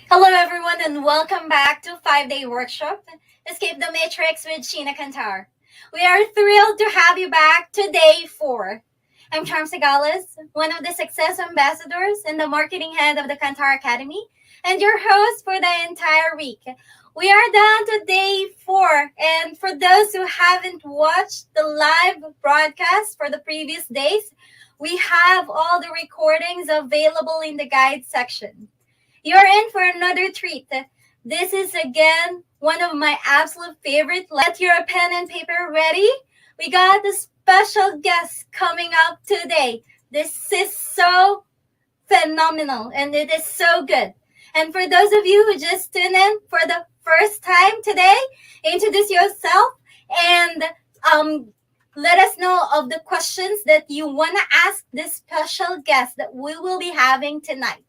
Hello, everyone, and welcome back to 5 Day Workshop Escape the Matrix with Sheena Kantar. We are thrilled to have you back to day 4. I'm Charm Segales, one of the success ambassadors and the marketing head of the Kantar Academy, and your host for the entire week. We are down to day 4, and for those who haven't watched the live broadcast for the previous days, we have all the recordings available in the guide section. You're in for another treat. This is again one of my absolute favorite. Let your pen and paper ready. We got a special guest coming up today. This is so phenomenal and it is so good. And for those of you who just tuned in for the first time today, introduce yourself and um, let us know of the questions that you want to ask this special guest that we will be having tonight.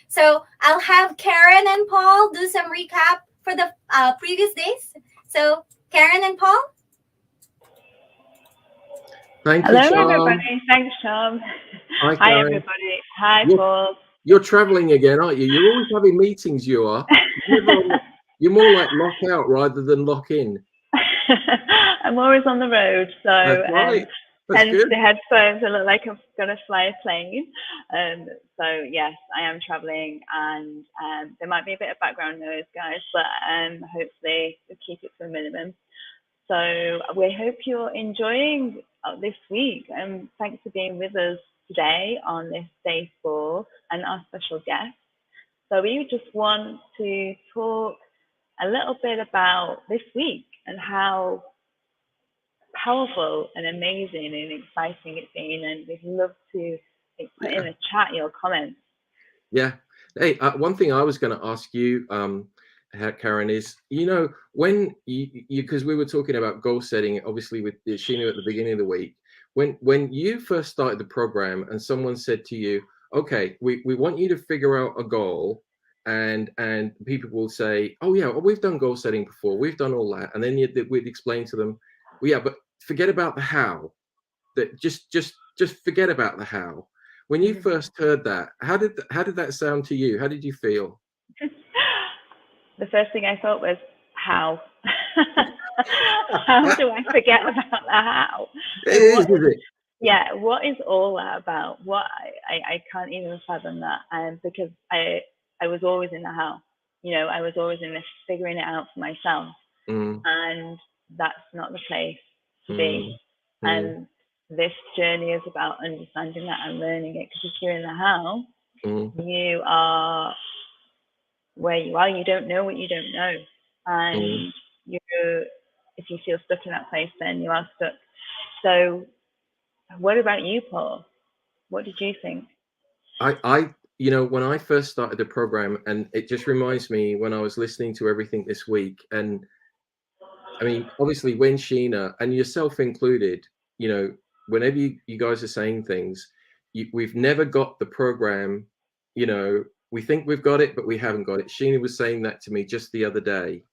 So I'll have Karen and Paul do some recap for the previous days. So Karen and Paul. Thank you, Hello, Charm. everybody. Thanks, Charm. Hi, Hi, Karen. everybody. Hi, You're, Paul. you're traveling again, aren't you? You're always having meetings, you are. You're more like lock out rather than lock in. I'm always on the road, so That's right. That's hence good. the headphones. I look like I'm going to fly a plane. So yes, I am traveling, and there might be a bit of background noise, guys, but hopefully we'll keep it to a minimum. So we hope you're enjoying this week, and thanks for being with us today on this day 4 and our special guest. So we just want to talk a little bit about this week and how powerful and amazing and exciting it's been, and we'd love to put in the chat your comments. Yeah. Hey, one thing I was going to ask you, Karen, is when you because we were talking about goal setting, obviously with Sheena at the beginning of the week, when you first started the program and someone said to you, okay, we want you to figure out a goal, and people will say, oh yeah, well, we've done goal setting before, we've done all that, and then we'd explain to them, well, yeah, but forget about the how. That just forget about the how. When you first heard that, how did that sound to you? How did you feel? The first thing I thought was, how? How do I forget about the how? It is, is it? Yeah, what is all that about? What I can't even fathom that. Because I was always in the how. I was always in this figuring it out for myself. And that's not the place to be. And this journey is about understanding that and learning it. Because if you're in the how, you are where you are. You don't know what you don't know, and if you feel stuck in that place, then you are stuck. So, what about you, Paul? What did you think? I when I first started the program, and it just reminds me when I was listening to everything this week, and I mean, obviously, when Sheena and yourself included, whenever you guys are saying things, we've never got the program. We think we've got it, but we haven't got it. Sheena was saying that to me just the other day,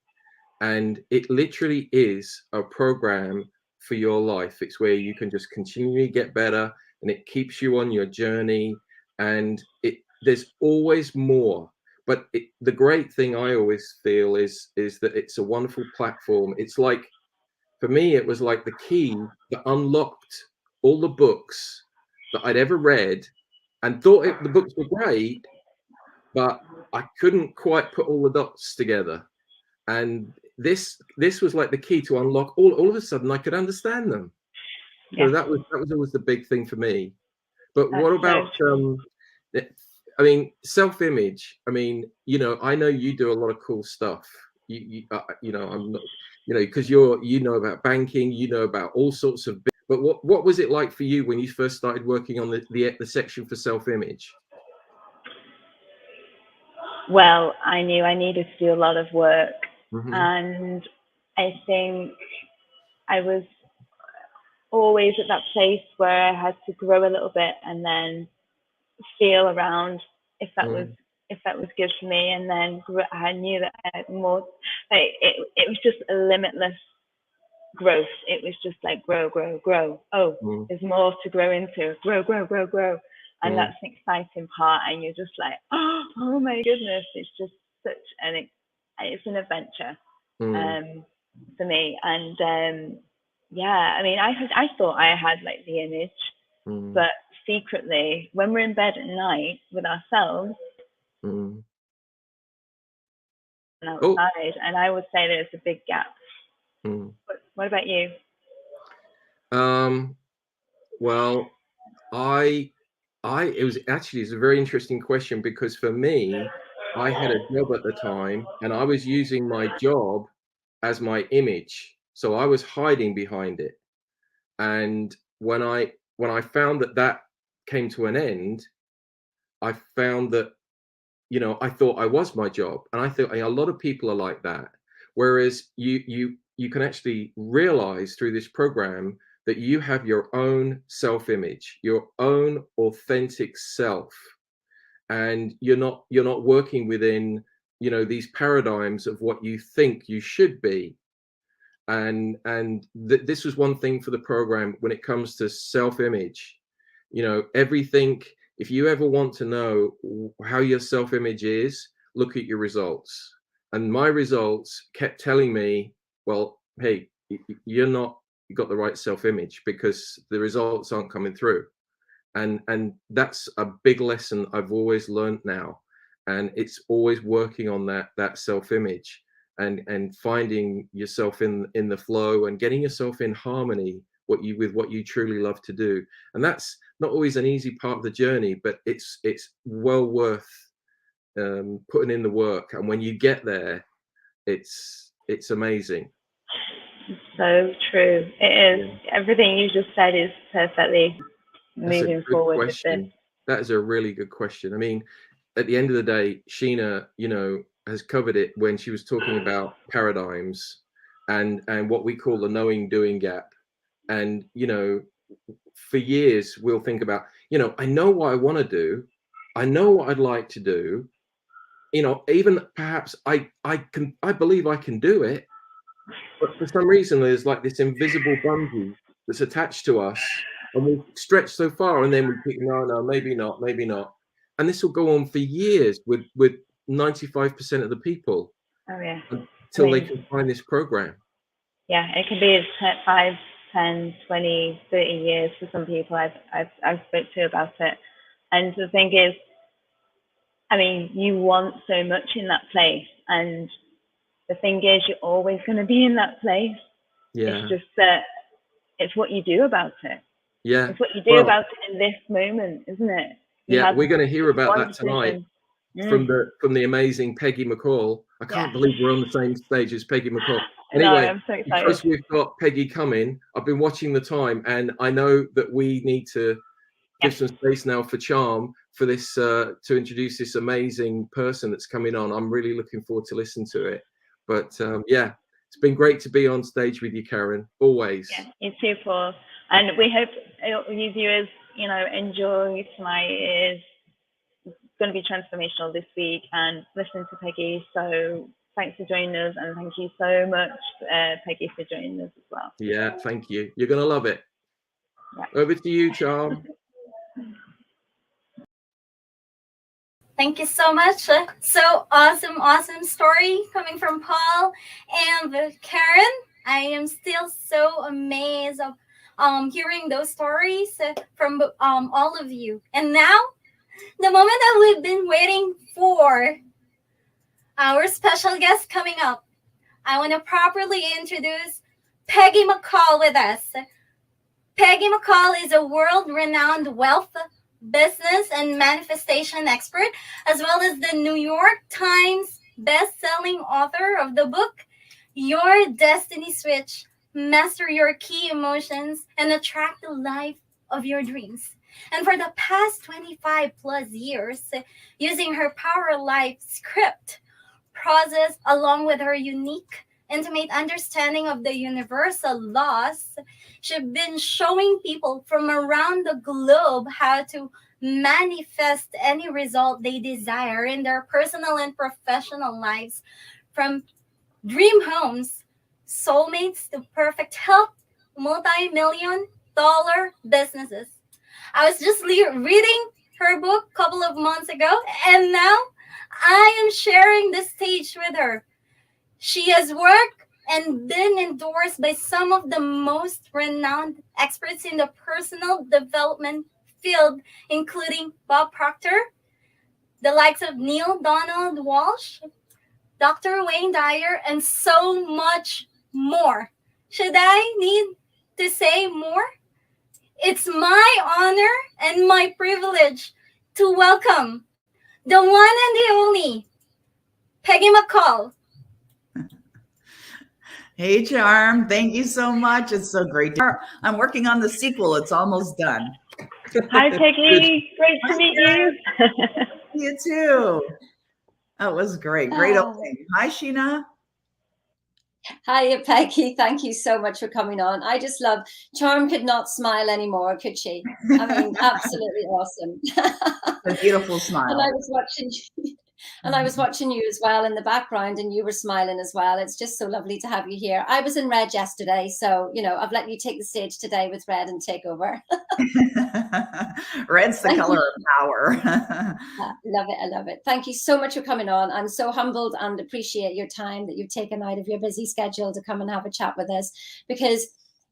and it literally is a program for your life. It's where you can just continually get better, and it keeps you on your journey, and there's always more. But the great thing I always feel is that it's a wonderful platform. It's like, for me, it was like the key that unlocked all the books that I'd ever read, and thought the books were great, but I couldn't quite put all the dots together. And this was like the key to unlock. All of a sudden, I could understand them. So that was always the big thing for me. But what about I mean, self-image? I mean, I know you do a lot of cool stuff. I'm not, because you know about banking, you know about all sorts of. But what was it like for you when you first started working on the section for self-image? Well, I knew I needed to do a lot of work, and I think I was always at that place where I had to grow a little bit and then feel around if that was good for me, and then I knew that I had more. Like it was just a limitless growth. It was just like grow. Oh, there's more to grow into. Grow, and that's the exciting part. And you're just like, oh my goodness, it's just it's an adventure for me. And yeah, I mean, I thought I had like the image, but secretly, when we're in bed at night with ourselves and outside, and I would say there's a big gap. What about you? Well, it's a very interesting question, because for me, I had a job at the time and I was using my job as my image. So I was hiding behind it. And when I found that came to an end, I found that, I thought I was my job. And I thought a lot of people are like that. Whereas you can actually realize through this program that you have your own self-image, your own authentic self, and you're not working within these paradigms of what you think you should be. And this was one thing for the program when it comes to self-image. Everything. If you ever want to know how your self-image is, look at your results. And my results kept telling me, well, hey, you got the right self-image, because the results aren't coming through. And that's a big lesson I've always learned now. And it's always working on that self-image and finding yourself in the flow and getting yourself in harmony with what you truly love to do. And that's not always an easy part of the journey, but it's well worth putting in the work. And when you get there, it's amazing. So true. It is. Everything you just said is perfectly moving forward with this. That is a really good question. I mean, at the end of the day, Sheena, has covered it when she was talking about paradigms and what we call the knowing doing gap. And for years we'll think about, I know what I want to do, I know what I'd like to do, even perhaps I believe I can do it, but for some reason there's like this invisible bungee that's attached to us, and we stretch so far, and then we think, no, maybe not, and this will go on for years with 95% of the people. Oh yeah. Until they can find this program. Yeah, it can be 5, 10, 20, 30 years for some people I've spoke to about it. And the thing is, I mean, you want so much in that place, and the thing is, you're always going to be in that place. Yeah. It's just that it's what you do about it. Yeah. It's what you do about it in this moment, isn't it? We're going to hear about that tonight from the amazing Peggy McColl. I can't believe we're on the same stage as Peggy McColl. Anyway, no, I'm so excited. Because we've got Peggy coming, I've been watching the time, and I know that we need to give some space now for Charm for this to introduce this amazing person that's coming on. I'm really looking forward to listen to it. But it's been great to be on stage with you, Karen. Always. Yeah, you too, Paul. And we hope you viewers, enjoy tonight. It is going to be transformational this week, and listen to Peggy. So thanks for joining us, and thank you so much, Peggy, for joining us as well. Yeah, thank you. You're going to love it. Yeah. Over to you, Charm. Thank you so much. So awesome story coming from Paul and Karen. I am still so amazed of hearing those stories from all of you. And now, the moment that we've been waiting for, our special guest coming up. I want to properly introduce Peggy McColl with us. Peggy McColl is a world-renowned wealth, business, and manifestation expert, as well as the New York Times best-selling author of the book, Your Destiny Switch, Master Your Key Emotions, and Attract the Life of Your Dreams. And for the past 25 plus years, using her Power Life script process, along with her unique, intimate understanding of the universal laws, she's been showing people from around the globe how to manifest any result they desire in their personal and professional lives, from dream homes, soulmates, to perfect health, multi-million-dollar businesses. I was just reading her book a couple of months ago, and now I am sharing the stage with her. She has worked and been endorsed by some of the most renowned experts in the personal development field, including Bob Proctor, the likes of Neil Donald Walsh, Dr. Wayne Dyer, and so much more. Should I need to say more? It's my honor and my privilege to welcome the one and the only Peggy McColl. Hey, Charm. Thank you so much. It's so great. I'm working on the sequel. It's almost done. Hi, Peggy. Great to meet you. You too. That was great. Great opening. Hi, Sheena. Hi, Peggy. Thank you so much for coming on. I just love, Charm could not smile anymore, could she? I mean, absolutely awesome. A beautiful smile. And I was watching you. And I was watching you as well in the background, and you were smiling as well. It's just so lovely to have you here. I was in red yesterday, so, you know, I've let you take the stage today with red and take over. Red's the color of power. I love it. I love it. Thank you so much for coming on. I'm so humbled and appreciate your time that you've taken out of your busy schedule to come and have a chat with us, because,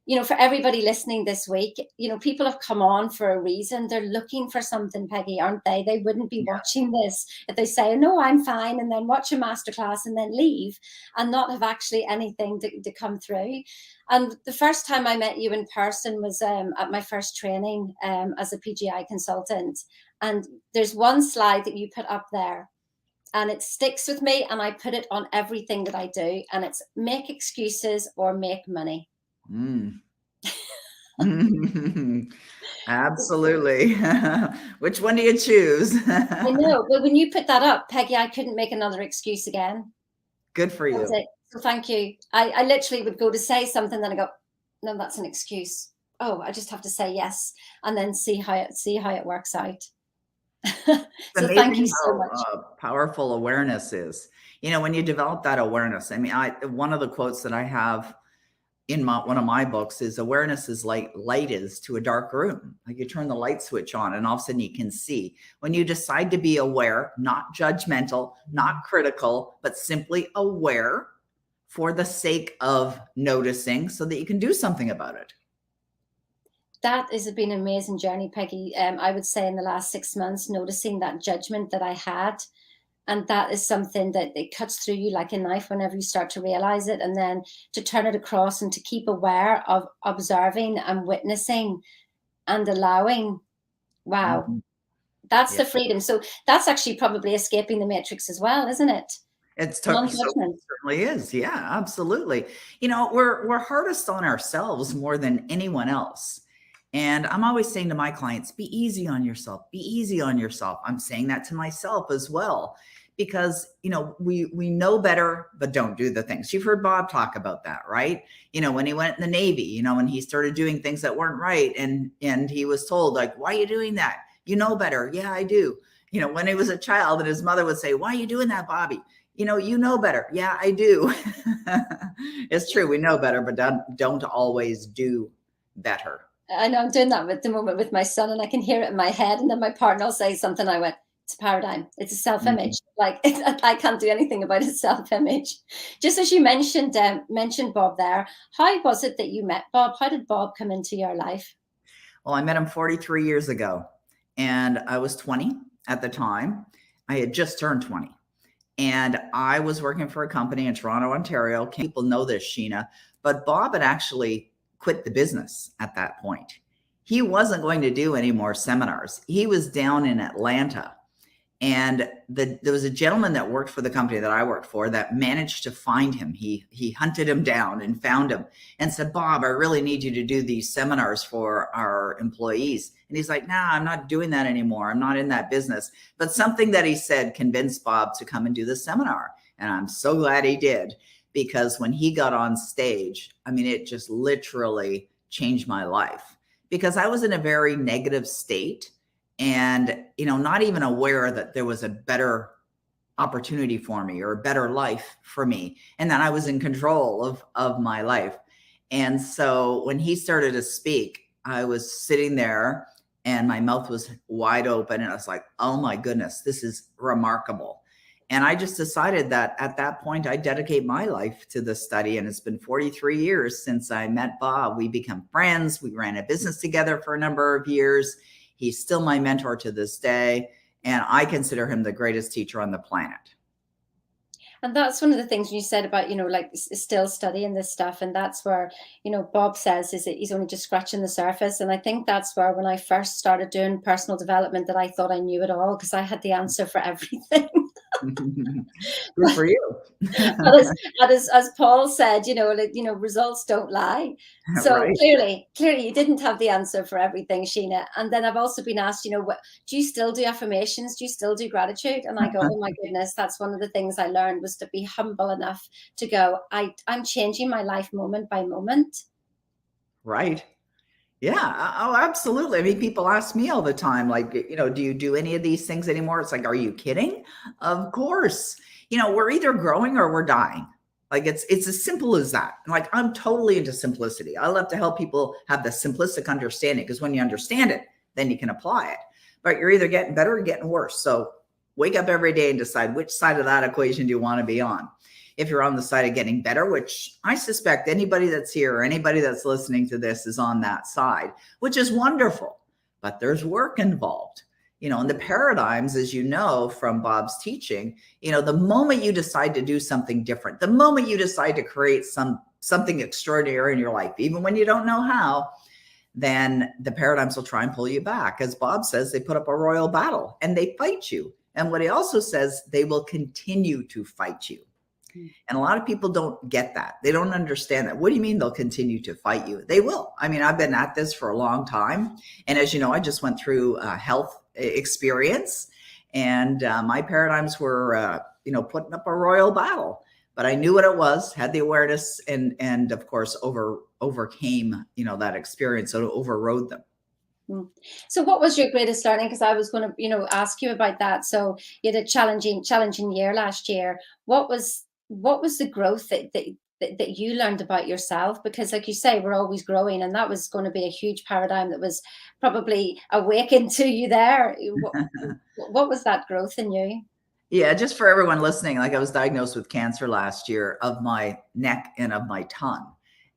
you know, for everybody listening this week, you know, people have come on for a reason. They're looking for something, Peggy, aren't they? They wouldn't be watching this if they say, no, I'm fine, and then watch a masterclass and then leave and not have actually anything to come through. And the first time I met you in person was at my first training as a PGI consultant. And there's one slide that you put up there, and it sticks with me, and I put it on everything that I do. And it's make excuses or make money. Absolutely. Which one do you choose? I know, but when you put that up, Peggy, I couldn't make another excuse again. Good for you. That's it. So thank you. I literally would go to say something, then I go, no, that's an excuse. Oh, I just have to say yes, and then see how it works out. So thank you so much. Powerful awareness is. You know, when you develop that awareness, I mean, one of the quotes that I have in one of my books is awareness is like light is to a dark room. Like you turn the light switch on and all of a sudden you can see. When you decide to be aware, not judgmental, not critical, but simply aware for the sake of noticing so that you can do something about it. That has been an amazing journey, Peggy. I would say in the last 6 months, noticing that judgment that I had. And that is something that it cuts through you like a knife whenever you start to realize it, and then to turn it across and to keep aware of observing and witnessing and allowing. Wow. Mm-hmm. That's the freedom. So that's actually probably escaping the matrix as well, isn't it? It's totally, so it certainly is. Yeah, absolutely. You know, we're hardest on ourselves more than anyone else. And I'm always saying to my clients, be easy on yourself, be easy on yourself. I'm saying that to myself as well, because, you know, we know better, but don't do the things. You've heard Bob talk about that, right? You know, when he went in the Navy, you know, when he started doing things that weren't right, and he was told, like, why are you doing that? You know better. Yeah, I do. You know, when he was a child and his mother would say, why are you doing that, Bobby? You know better. Yeah, I do. It's true. We know better, but don't always do better. I know I'm doing that at the moment with my son, and I can hear it in my head. And then my partner will say something. I went, it's a paradigm. It's a self-image. Like I can't do anything about his self-image. Just as you mentioned Bob there, how was it that you met Bob? How did Bob come into your life? Well, I met him 43 years ago, and I was 20 at the time. I had just turned 20. And I was working for a company in Toronto, Ontario. People know this, Sheena, but Bob had actually quit the business at that point. He wasn't going to do any more seminars. He was down in Atlanta, and there was a gentleman that worked for the company that I worked for that managed to find him. He hunted him down and found him and said, Bob, I really need you to do these seminars for our employees. And he's like, nah, I'm not doing that anymore. I'm not in that business. But something that he said convinced Bob to come and do the seminar. And I'm so glad he did, because when he got on stage, I mean, it just literally changed my life, because I was in a very negative state and, you know, not even aware that there was a better opportunity for me or a better life for me, and that I was in control of my life. And so when he started to speak, I was sitting there and my mouth was wide open, and I was like, oh my goodness, this is remarkable. And I just decided that at that point, I dedicate my life to the study. And it's been 43 years since I met Bob. We become friends. We ran a business together for a number of years. He's still my mentor to this day. And I consider him the greatest teacher on the planet. And that's one of the things you said about, like still studying this stuff. And that's where, Bob says is that he's only just scratching the surface. And I think that's where, when I first started doing personal development, that I thought I knew it all because I had the answer for everything. Good for you. as Paul said, results don't lie. So Right. clearly you didn't have the answer for everything, Sheena. And then I've also been asked, do you still do affirmations? Do you still do gratitude? And I go, oh my goodness, that's one of the things I learned, was to be humble enough to go, I'm changing my life moment by moment. Right. Yeah. Oh, absolutely. I mean, people ask me all the time, like, do you do any of these things anymore? It's like, are you kidding? Of course. We're either growing or we're dying. Like, it's as simple as that. Like, I'm totally into simplicity. I love to help people have the simplistic understanding, because when you understand it, then you can apply it. But you're either getting better or getting worse. So wake up every day and decide which side of that equation do you want to be on. If you're on the side of getting better, which I suspect anybody that's here or anybody that's listening to this is on that side, which is wonderful, but there's work involved. And the paradigms, as you know from Bob's teaching, the moment you decide to do something different, the moment you decide to create something extraordinary in your life, even when you don't know how, then the paradigms will try and pull you back. As Bob says, they put up a royal battle and they fight you. And what he also says, they will continue to fight you. And a lot of people don't get that. They don't understand that. What do you mean they'll continue to fight you? They will. I mean, I've been at this for a long time. And as you know, I just went through a health experience, and my paradigms were, putting up a royal battle. But I knew what it was, had the awareness, and of course, overcame, that experience, so overrode them. So what was your greatest learning? Because I was going to, ask you about that. So you had a challenging year last year. What was the growth that you learned about yourself? Because like you say, we're always growing, and that was going to be a huge paradigm that was probably awakened to you there. What was that growth in you? Yeah, just for everyone listening, like, I was diagnosed with cancer last year of my neck and of my tongue.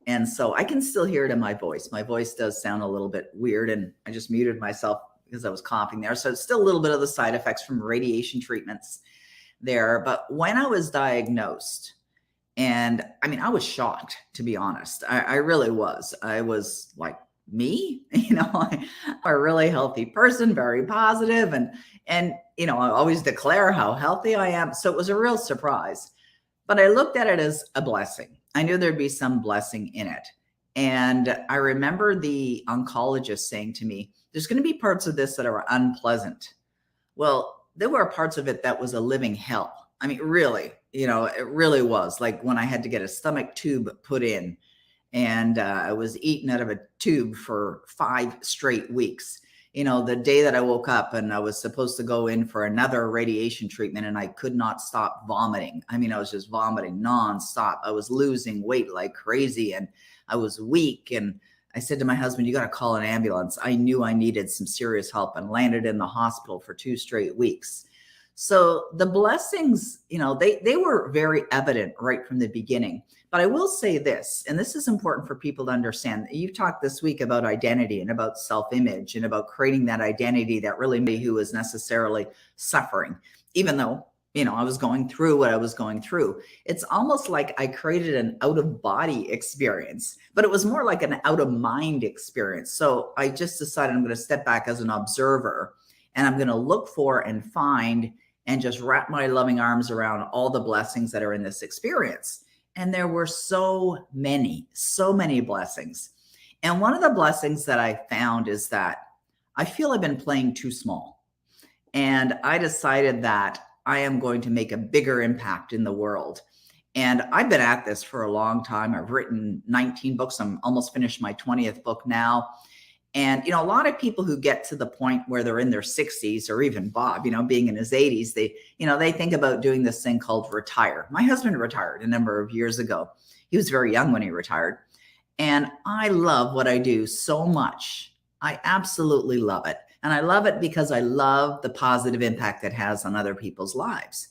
And so I can still hear it in my voice. My voice does sound a little bit weird, and I just muted myself because I was coughing there. So it's still a little bit of the side effects from radiation treatments there. But when I was diagnosed, and I mean, I was shocked, to be honest. I really was. I was like, me? I'm a really healthy person, very positive, and I always declare how healthy I am. So it was a real surprise. But I looked at it as a blessing. I knew there'd be some blessing in it. And I remember the oncologist saying to me, there's going to be parts of this that are unpleasant. Well, there were parts of it that was a living hell. I mean, really, it really was. Like when I had to get a stomach tube put in, and I was eaten out of a tube for 5 straight weeks. The day that I woke up and I was supposed to go in for another radiation treatment, and I could not stop vomiting. I mean, I was just vomiting nonstop. I was losing weight like crazy, and I was weak. And I said to my husband, you got to call an ambulance. I knew I needed some serious help, and landed in the hospital for 2 straight weeks. So the blessings, they were very evident right from the beginning. But I will say this, and this is important for people to understand. You've talked this week about identity and about self-image and about creating that identity that really made who was necessarily suffering, even though, I was going through what I was going through. It's almost like I created an out-of-body experience, but it was more like an out-of-mind experience. So I just decided I'm going to step back as an observer, and I'm going to look for and find and just wrap my loving arms around all the blessings that are in this experience. And there were so many blessings. And one of the blessings that I found is that I feel I've been playing too small. And I decided that I am going to make a bigger impact in the world. And I've been at this for a long time. I've written 19 books. I'm almost finished my 20th book now. And, a lot of people who get to the point where they're in their 60s, or even Bob, being in his 80s, they think about doing this thing called retire. My husband retired a number of years ago. He was very young when he retired. And I love what I do so much. I absolutely love it. And I love it because I love the positive impact it has on other people's lives.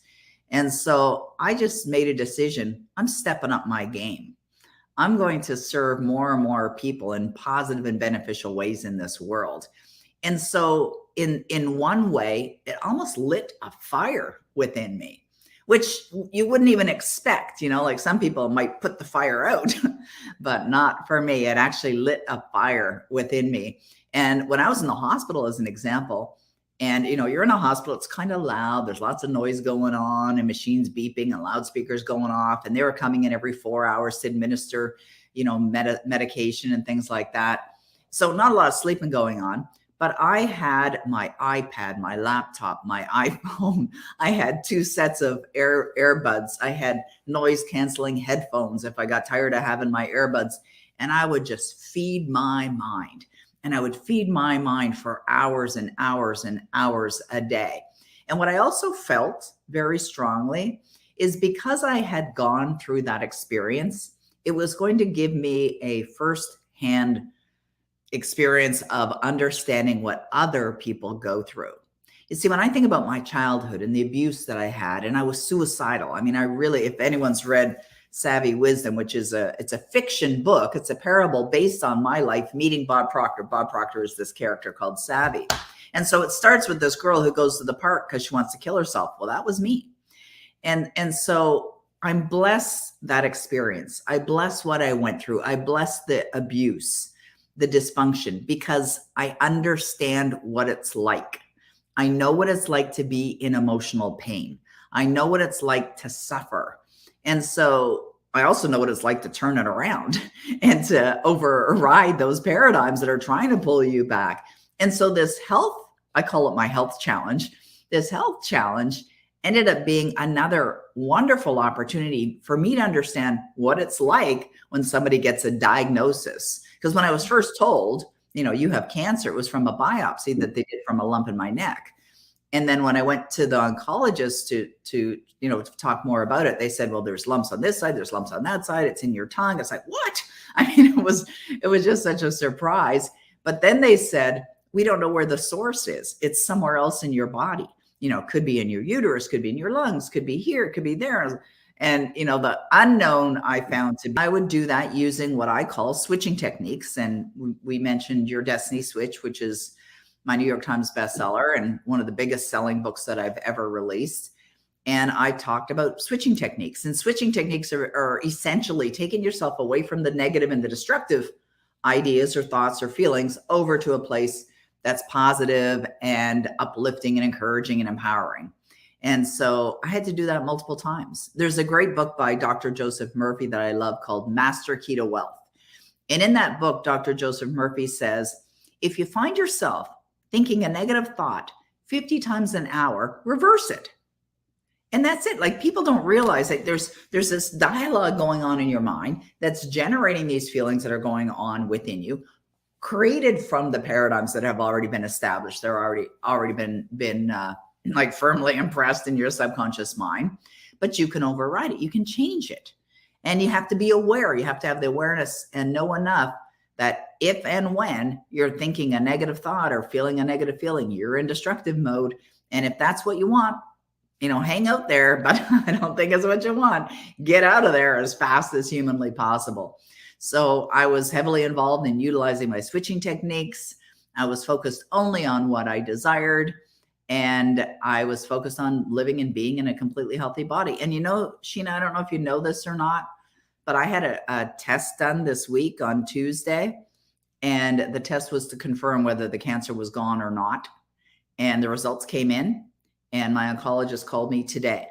And so I just made a decision. I'm stepping up my game. I'm going to serve more and more people in positive and beneficial ways in this world. And so in one way, it almost lit a fire within me, which you wouldn't even expect, like some people might put the fire out, but not for me. It actually lit a fire within me. And when I was in the hospital, as an example, and you're in a hospital, it's kind of loud. There's lots of noise going on and machines beeping and loudspeakers going off. And they were coming in every 4 hours to administer, medication and things like that. So not a lot of sleeping going on. But I had my iPad, my laptop, my iPhone. I had 2 sets of earbuds. I had noise canceling headphones if I got tired of having my earbuds. And I would just feed my mind. And I would feed my mind for hours and hours and hours a day. And what I also felt very strongly is because I had gone through that experience, it was going to give me a firsthand experience of understanding what other people go through. You see, when I think about my childhood and the abuse that I had, and I was suicidal. I mean, I really, if anyone's read Savvy Wisdom, which is it's a fiction book, it's a parable based on my life meeting Bob Proctor. Bob Proctor is this character called Savvy. And so it starts with this girl who goes to the park because she wants to kill herself. Well, that was me. And so I'm blessed that experience. I bless what I went through. I bless the abuse, the dysfunction, because I understand what it's like. I know what it's like to be in emotional pain. I know what it's like to suffer. And so I also know what it's like to turn it around and to override those paradigms that are trying to pull you back. And so this health, I call it my health challenge. This health challenge ended up being another wonderful opportunity for me to understand what it's like when somebody gets a diagnosis. Because when I was first told, you have cancer, it was from a biopsy that they did from a lump in my neck. And then when I went to the oncologist to talk more about it, they said, well, there's lumps on this side, there's lumps on that side, it's in your tongue. It's like, what? I mean, it was just such a surprise. But then they said, we don't know where the source is. It's somewhere else in your body. Could be in your uterus, could be in your lungs, could be here, could be there. And, the unknown I found I would do that using what I call switching techniques. And we mentioned Your Destiny Switch, which is my New York Times bestseller and one of the biggest selling books that I've ever released. And I talked about switching techniques. And switching techniques are essentially taking yourself away from the negative and the destructive ideas or thoughts or feelings over to a place that's positive and uplifting and encouraging and empowering. And so I had to do that multiple times. There's a great book by Dr. Joseph Murphy that I love called Master Key to Wealth. And in that book, Dr. Joseph Murphy says, if you find yourself thinking a negative thought 50 times an hour, reverse it. And that's it. Like, people don't realize that there's this dialogue going on in your mind that's generating these feelings that are going on within you, created from the paradigms that have already been established. They're already been like firmly impressed in your subconscious mind, but you can override it. You can change it. And you have to be aware. You have to have the awareness and know enough that if and when you're thinking a negative thought or feeling a negative feeling, you're in destructive mode. And if that's what you want, hang out there, but I don't think it's what you want. Get out of there as fast as humanly possible. So I was heavily involved in utilizing my switching techniques. I was focused only on what I desired. And I was focused on living and being in a completely healthy body. And Sheena, I don't know if you know this or not, but I had a test done this week on Tuesday. And the test was to confirm whether the cancer was gone or not. And the results came in. And my oncologist called me today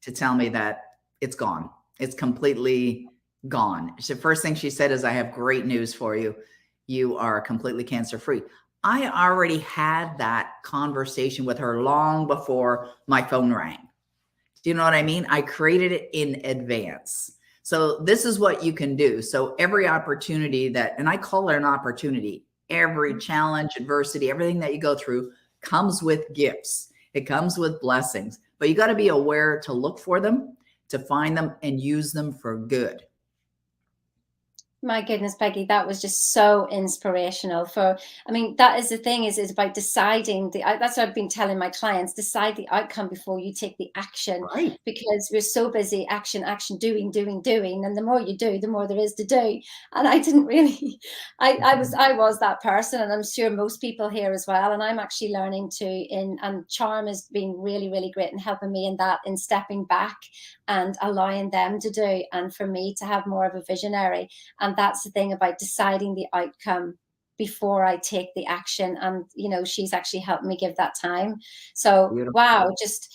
to tell me that it's gone. It's completely gone. The first thing she said is, I have great news for you. You are completely cancer-free. I already had that conversation with her long before my phone rang. Do you know what I mean? I created it in advance. So this is what you can do. So every opportunity and I call it an opportunity, every challenge, adversity, everything that you go through comes with gifts. It comes with blessings, but you got to be aware to look for them, to find them and use them for good. My goodness, Peggy, that was just so inspirational. I mean, that is the thing, is about deciding that's what I've been telling my clients: decide the outcome before you take the action, Right. because we're so busy, action, doing, and the more you do, the more there is to do. And I didn't really, I was that person, and I'm sure most people here as well. And I'm actually learning and Charm has been really, really great in helping me in stepping back and allowing them to do, and for me to have more of a visionary. And that's the thing about deciding the outcome before I take the action. And, she's actually helped me give that time. So, Beautiful. wow, just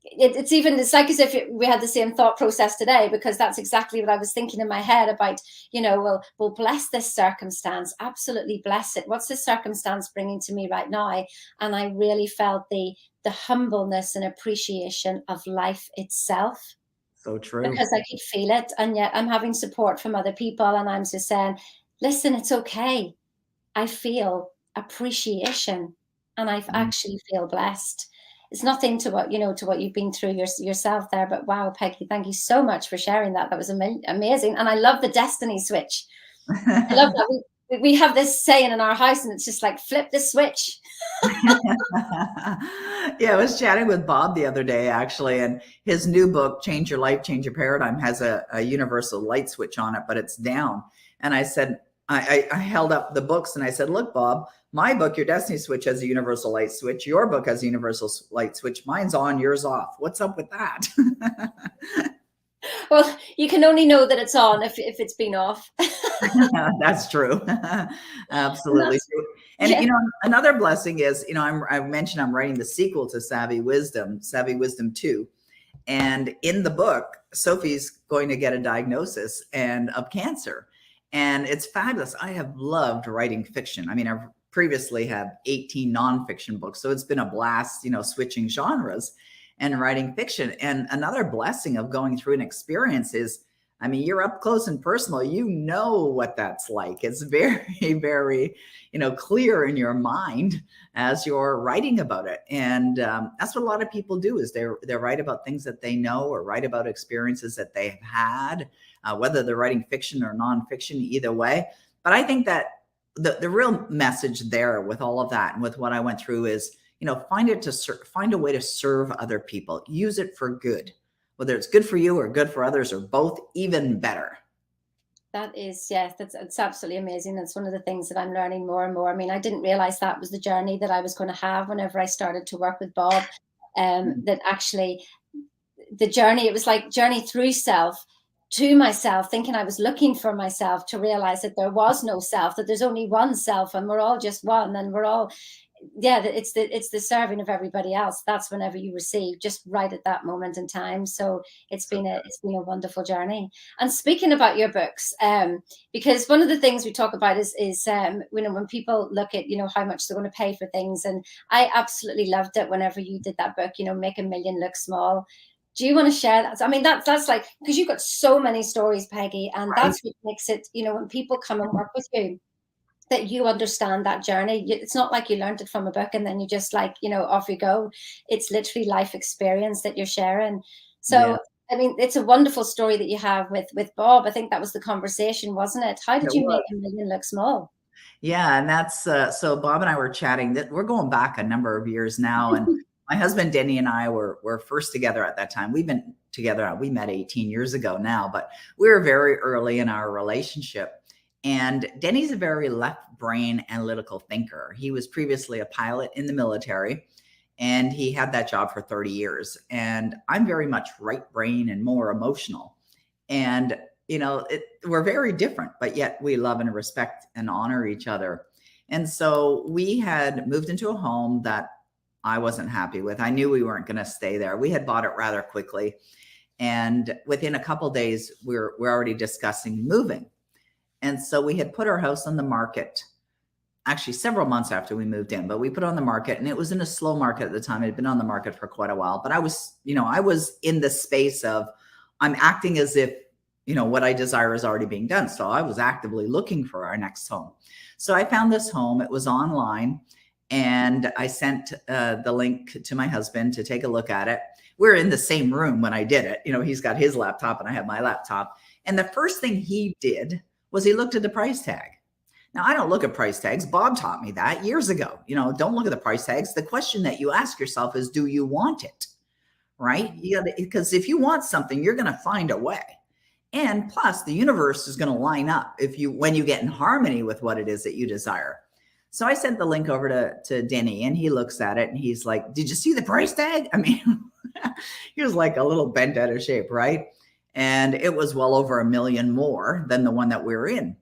it's like as if we had the same thought process today, because that's exactly what I was thinking in my head about, we'll bless this circumstance. Absolutely bless it. What's this circumstance bringing to me right now? And I really felt the humbleness and appreciation of life itself. So true. Because I could feel it, and yet I'm having support from other people, and I'm just saying, listen, it's okay. I feel appreciation, and I actually feel blessed. It's nothing to what you've been through yourself there, but wow, Peggy, thank you so much for sharing that. That was amazing, and I love the destiny switch. I love that. We have this saying in our house, and it's just like, flip the switch. Yeah, I was chatting with Bob the other day, actually, and his new book, Change Your Life, Change Your Paradigm, has a universal light switch on it, but it's down. And I said, I held up the books and I said, look, Bob, my book, Your Destiny Switch, has a universal light switch. Your book has a universal light switch. Mine's on, yours off. What's up with that? Well, you can only know that it's on if it's been off. That's true. Absolutely true. And, Yeah. Another blessing is, I mentioned I'm writing the sequel to Savvy Wisdom 2. And in the book, Sophie's going to get a diagnosis of cancer. And it's fabulous. I have loved writing fiction. I mean, I've previously had 18 nonfiction books. So it's been a blast, switching genres and writing fiction. And another blessing of going through an experience is, I mean, you're up close and personal. You know what that's like. It's very, very, clear in your mind as you're writing about it. And that's what a lot of people do, is they write about things that they know, or write about experiences that they have had, whether they're writing fiction or nonfiction, either way. But I think that the real message there with all of that and with what I went through is, find a way to serve other people. Use it for good. Whether it's good for you or good for others, or both, even better. That is, yes, it's absolutely amazing. That's one of the things that I'm learning more and more. I mean, I didn't realize that was the journey that I was going to have whenever I started to work with Bob. That actually the journey, it was like journey through self to myself, thinking I was looking for myself, to realize that there was no self, that there's only one self, and we're all just one, and we're all, it's the serving of everybody else. That's whenever you receive, just right at that moment in time. So it's been a wonderful journey. And speaking about your books, because one of the things we talk about is when people look at how much they're going to pay for things, and I absolutely loved it whenever you did that book, Make a Million Look Small. Do you want to share that? I mean, that's like, because you've got so many stories, Peggy, and that's what makes it, when people come and work with you, that you understand that journey. It's not like you learned it from a book and then you just off you go. It's literally life experience that you're sharing. So, yeah. I mean, it's a wonderful story that you have with Bob. I think that was the conversation, wasn't it? How did you make a million look small? Yeah. And that's, so Bob and I were chatting that we're going back a number of years now. And my husband, Denny, and I were first together at that time. We've been together. We met 18 years ago now, but we were very early in our relationship. And Denny's a very left brain analytical thinker. He was previously a pilot in the military, and he had that job for 30 years. And I'm very much right brain and more emotional. And, we're very different, but yet we love and respect and honor each other. And so we had moved into a home that I wasn't happy with. I knew we weren't going to stay there. We had bought it rather quickly. And within a couple of days, we're already discussing moving. And so we had put our house on the market, actually several months after we moved in, but we put it on the market, and it was in a slow market at the time. It had been on the market for quite a while, but I was in the space of, I'm acting as if, what I desire is already being done. So I was actively looking for our next home. So I found this home. It was online, and I sent the link to my husband to take a look at it. We're in the same room when I did it. He's got his laptop and I have my laptop. And the first thing he did was he looked at the price tag. Now, I don't look at price tags. Bob taught me that years ago. Don't look at the price tags. The question that you ask yourself is, do you want it? Right? Because if you want something, you're going to find a way. And plus, the universe is going to line up when you get in harmony with what it is that you desire. So I sent the link over to Denny, and he looks at it and he's like, did you see the price tag? I mean, he was like a little bent out of shape, right? And it was well over $1 million more than the one that we were in.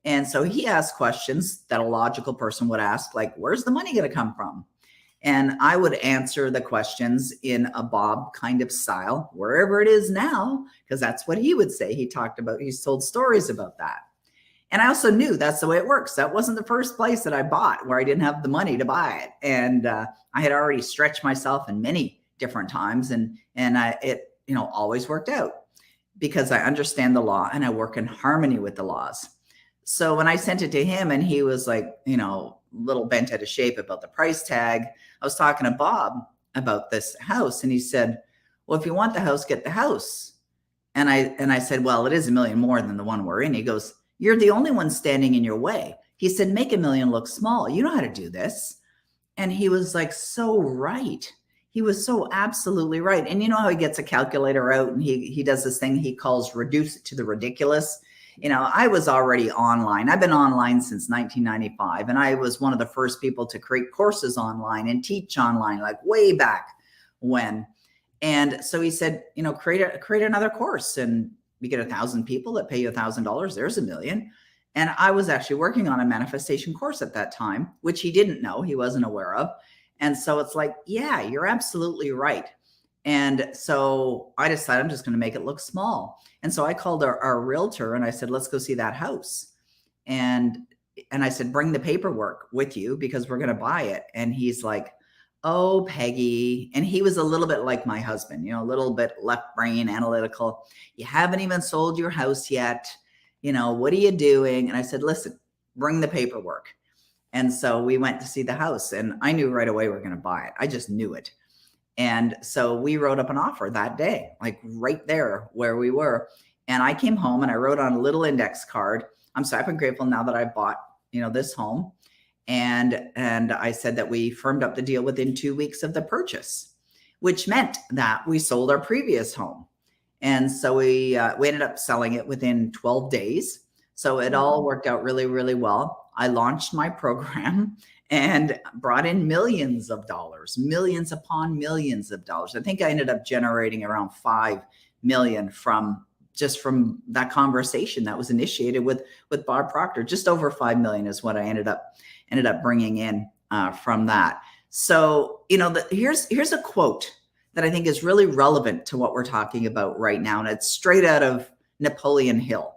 And so he asked questions that a logical person would ask, like, where's the money going to come from? And I would answer the questions in a Bob kind of style, wherever it is now, because that's what he would say. He's told stories about that. And I also knew that's the way it works. That wasn't the first place that I bought where I didn't have the money to buy it. And I had already stretched myself in many different times, and it always worked out because I understand the law and I work in harmony with the laws. So when I sent it to him and he was like, little bent out of shape about the price tag, I was talking to Bob about this house, and he said, well, if you want the house, get the house. And I said, well, it is $1 million more than the one we're in. He goes, you're the only one standing in your way. He said, make $1 million look small. You know how to do this. And he was like, so right. He was so absolutely right. And you know how he gets a calculator out and he does this thing he calls reduce it to the ridiculous. I was already online. I've been online since 1995. And I was one of the first people to create courses online and teach online, like way back when. And so he said, create another course, and you get 1,000 people that pay you $1,000. There's $1 million. And I was actually working on a manifestation course at that time, which he didn't know, he wasn't aware of. And so it's like, yeah, you're absolutely right. And so I decided I'm just going to make it look small. And so I called our realtor and I said, let's go see that house. And I said, bring the paperwork with you because we're going to buy it. And he's like, oh, Peggy. And he was a little bit like my husband, a little bit left brain analytical. You haven't even sold your house yet. What are you doing? And I said, listen, bring the paperwork. And so we went to see the house, and I knew right away we were going to buy it. I just knew it. And so we wrote up an offer that day, like right there where we were. And I came home and I wrote on a little index card, I'm so happy and grateful now that I bought, this home. And I said that we firmed up the deal within 2 weeks of the purchase, which meant that we sold our previous home. And so we ended up selling it within 12 days. So it all worked out really, really well. I launched my program and brought in millions of dollars, millions upon millions of dollars. I think I ended up generating around 5 million from that conversation that was initiated with Bob Proctor. Just over 5 million is what I ended up bringing in from that. So, here's a quote that I think is really relevant to what we're talking about right now. And it's straight out of Napoleon Hill.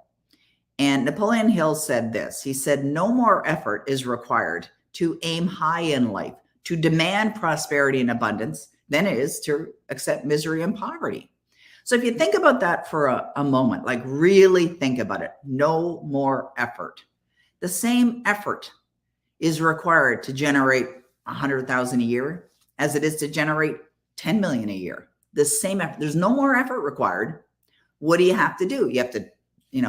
And Napoleon Hill said this. He said, no more effort is required to aim high in life, to demand prosperity and abundance than it is to accept misery and poverty. So if you think about that for a moment, like really think about it, no more effort. The same effort is required to generate 100,000 a year as it is to generate 10 million a year. The same effort. There's no more effort required. What do you have to do? You have to,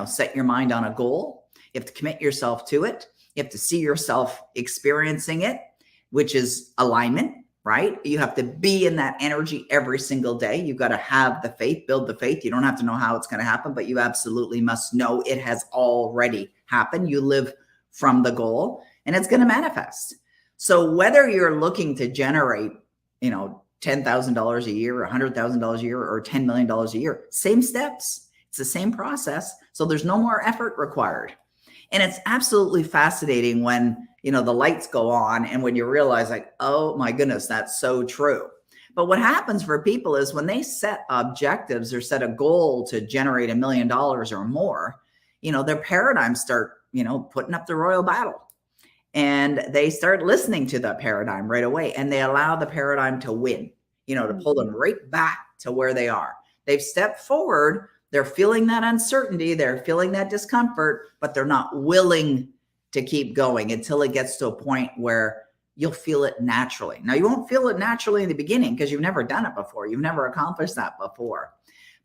set your mind on a goal. You have to commit yourself to it. You have to see yourself experiencing it, which is alignment, right? You have to be in that energy every single day. You've got to have the faith, build the faith. You don't have to know how it's going to happen, but you absolutely must know it has already happened. You live from the goal and it's going to manifest. So whether you're looking to generate, $10,000 a year, $100,000 a year, or $10 million a year, same steps. It's the same process. So there's no more effort required. And it's absolutely fascinating when, the lights go on and when you realize like, oh my goodness, that's so true. But what happens for people is when they set objectives or set a goal to generate $1 million or more, their paradigms start, putting up the royal battle. And they start listening to the paradigm right away. And they allow the paradigm to win, to pull them right back to where they are. They've stepped forward. They're feeling that uncertainty. They're feeling that discomfort, but they're not willing to keep going until it gets to a point where you'll feel it naturally. Now, you won't feel it naturally in the beginning because you've never done it before. You've never accomplished that before.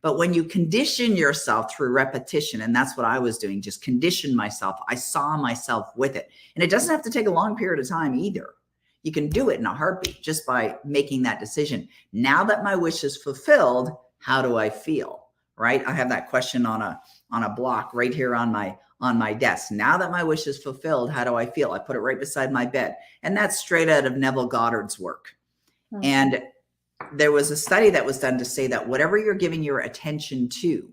But when you condition yourself through repetition, and that's what I was doing, just condition myself. I saw myself with it. And it doesn't have to take a long period of time either. You can do it in a heartbeat just by making that decision. Now that my wish is fulfilled, how do I feel? Right? I have that question on a block right here on my desk. Now that my wish is fulfilled, how do I feel? I put it right beside my bed. And that's straight out of Neville Goddard's work. Mm-hmm. And there was a study that was done to say that whatever you're giving your attention to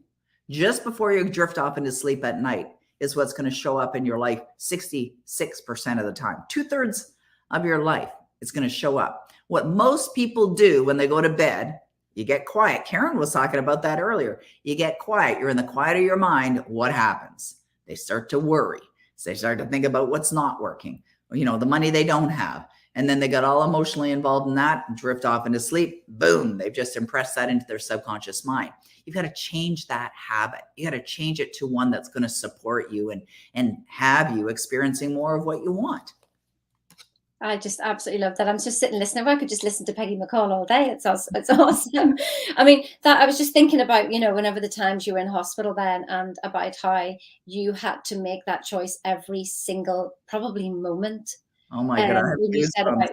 just before you drift off into sleep at night is what's going to show up in your life 66% of the time. 2/3 of your life is going to show up. What most people do when they go to bed, you get quiet. Karen was talking about that earlier. You get quiet. You're in the quiet of your mind. What happens? They start to worry. So they start to think about what's not working, the money they don't have. And then they got all emotionally involved in that, drift off into sleep. Boom. They've just impressed that into their subconscious mind. You've got to change that habit. You got to change it to one that's going to support you and have you experiencing more of what you want. I just absolutely love that. I'm just sitting listening. I could just listen to Peggy McColl all day. It's awesome. I mean, that I was just thinking about, whenever the times you were in hospital then, and about how you had to make that choice every single probably moment. Oh my God. When you said about,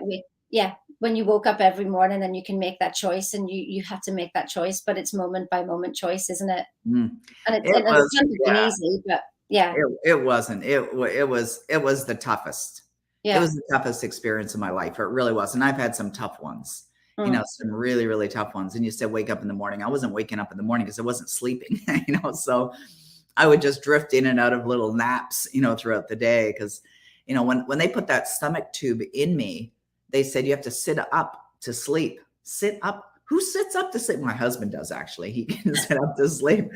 when you woke up every morning and you can make that choice, and you have to make that choice, but it's moment by moment choice, isn't it? Mm. And it's not easy, but yeah. It wasn't. It was the toughest. Yeah. It was the toughest experience of my life. It really was. And I've had some tough ones, some really, really tough ones. And you said, wake up in the morning. I wasn't waking up in the morning because I wasn't sleeping, so I would just drift in and out of little naps, throughout the day. Because, when they put that stomach tube in me, they said, you have to sit up to sleep. Sit up. Who sits up to sleep? My husband does, actually. He can sit up to sleep.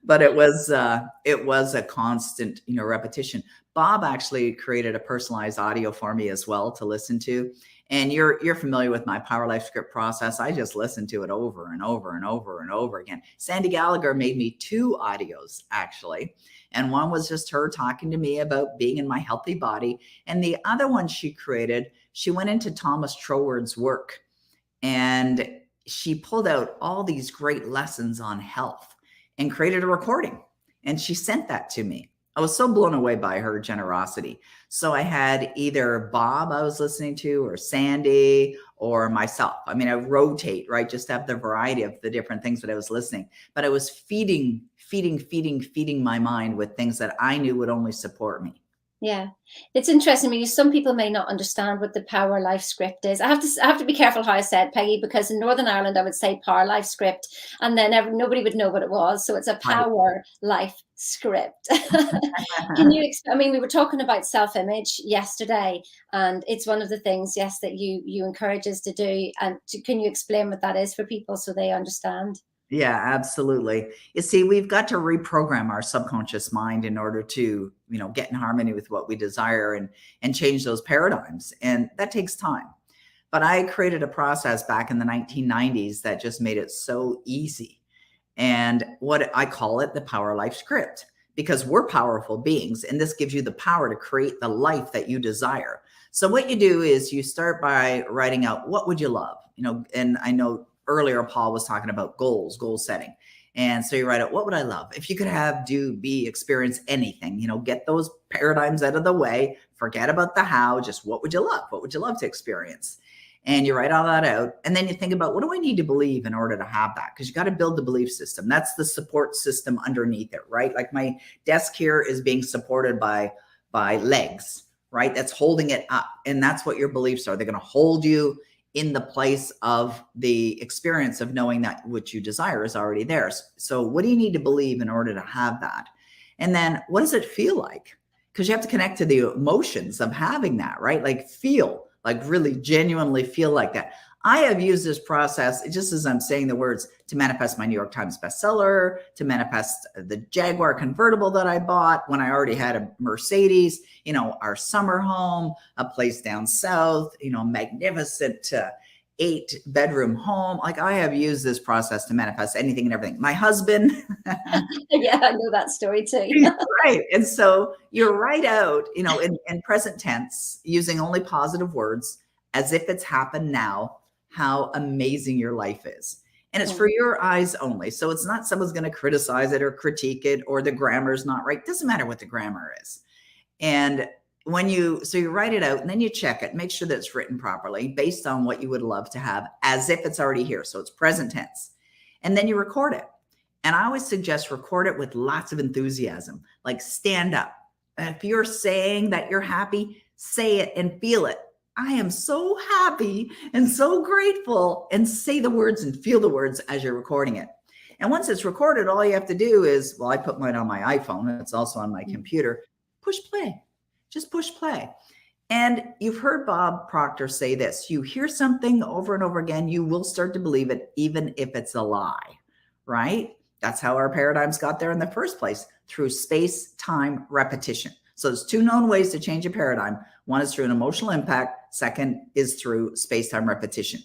But it was a constant, repetition. Bob actually created a personalized audio for me as well to listen to. And you're familiar with my Power Life script process. I just listened to it over and over and over and over again. Sandy Gallagher made me 2 audios, actually. And one was just her talking to me about being in my healthy body. And the other one she created, she went into Thomas Troward's work. And she pulled out all these great lessons on health and created a recording. And she sent that to me. I was so blown away by her generosity. So I had either Bob I was listening to, or Sandy, or myself. I mean, I rotate, right? Just have the variety of the different things that I was listening. But I was feeding my mind with things that I knew would only support me. Yeah, it's interesting because some people may not understand what the Power Life script is. I have to be careful how I said, Peggy, because in Northern Ireland I would say Power Life script, and then nobody would know what it was. So it's a Power Life script. Can you? I mean, we were talking about self-image yesterday, and it's one of the things, yes, that you encourage us to do. And can you explain what that is for people so they understand? Yeah, absolutely. You see, we've got to reprogram our subconscious mind in order to, get in harmony with what we desire and change those paradigms. And that takes time. But I created a process back in the 1990s that just made it so easy. And what I call it, the Power Life script, because we're powerful beings. And this gives you the power to create the life that you desire. So what you do is you start by writing out, what would you love? And I know earlier, Paul was talking about goal setting. And so you write out, what would I love? If you could have, do, be, experience anything, get those paradigms out of the way, forget about the how, just what would you love? What would you love to experience? And you write all that out. And then you think about, what do I need to believe in order to have that? Because you got to build the belief system. That's the support system underneath it, right? Like my desk here is being supported by legs, right? That's holding it up. And that's what your beliefs are. They're going to hold you in the place of the experience of knowing that what you desire is already there. So what do you need to believe in order to have that? And then what does it feel like? Because you have to connect to the emotions of having that, right? Like feel, like really genuinely feel like that. I have used this process, just as I'm saying the words, to manifest my New York Times bestseller, to manifest the Jaguar convertible that I bought when I already had a Mercedes, our summer home, a place down south, magnificent 8-bedroom home. Like I have used this process to manifest anything and everything. My husband. Yeah, I know that story too. Right. And so you write out, in present tense, using only positive words, as if it's happened now, how amazing your life is. And it's for your eyes only. So it's not someone's going to criticize it or critique it or the grammar is not right. It doesn't matter what the grammar is. And you write it out and then you check it, make sure that it's written properly based on what you would love to have as if it's already here. So it's present tense. And then you record it. And I always suggest record it with lots of enthusiasm, like stand up. And if you're saying that you're happy, say it and feel it. I am so happy and so grateful, and say the words and feel the words as you're recording it. And once it's recorded, all you have to do is, well, I put mine on my iPhone. It's also on my computer. Push play. Just push play. And you've heard Bob Proctor say this: you hear something over and over again, you will start to believe it, even if it's a lie, right? That's how our paradigms got there in the first place, through space-time repetition. So there's two known ways to change a paradigm. One is through an emotional impact. Second is through space-time repetition.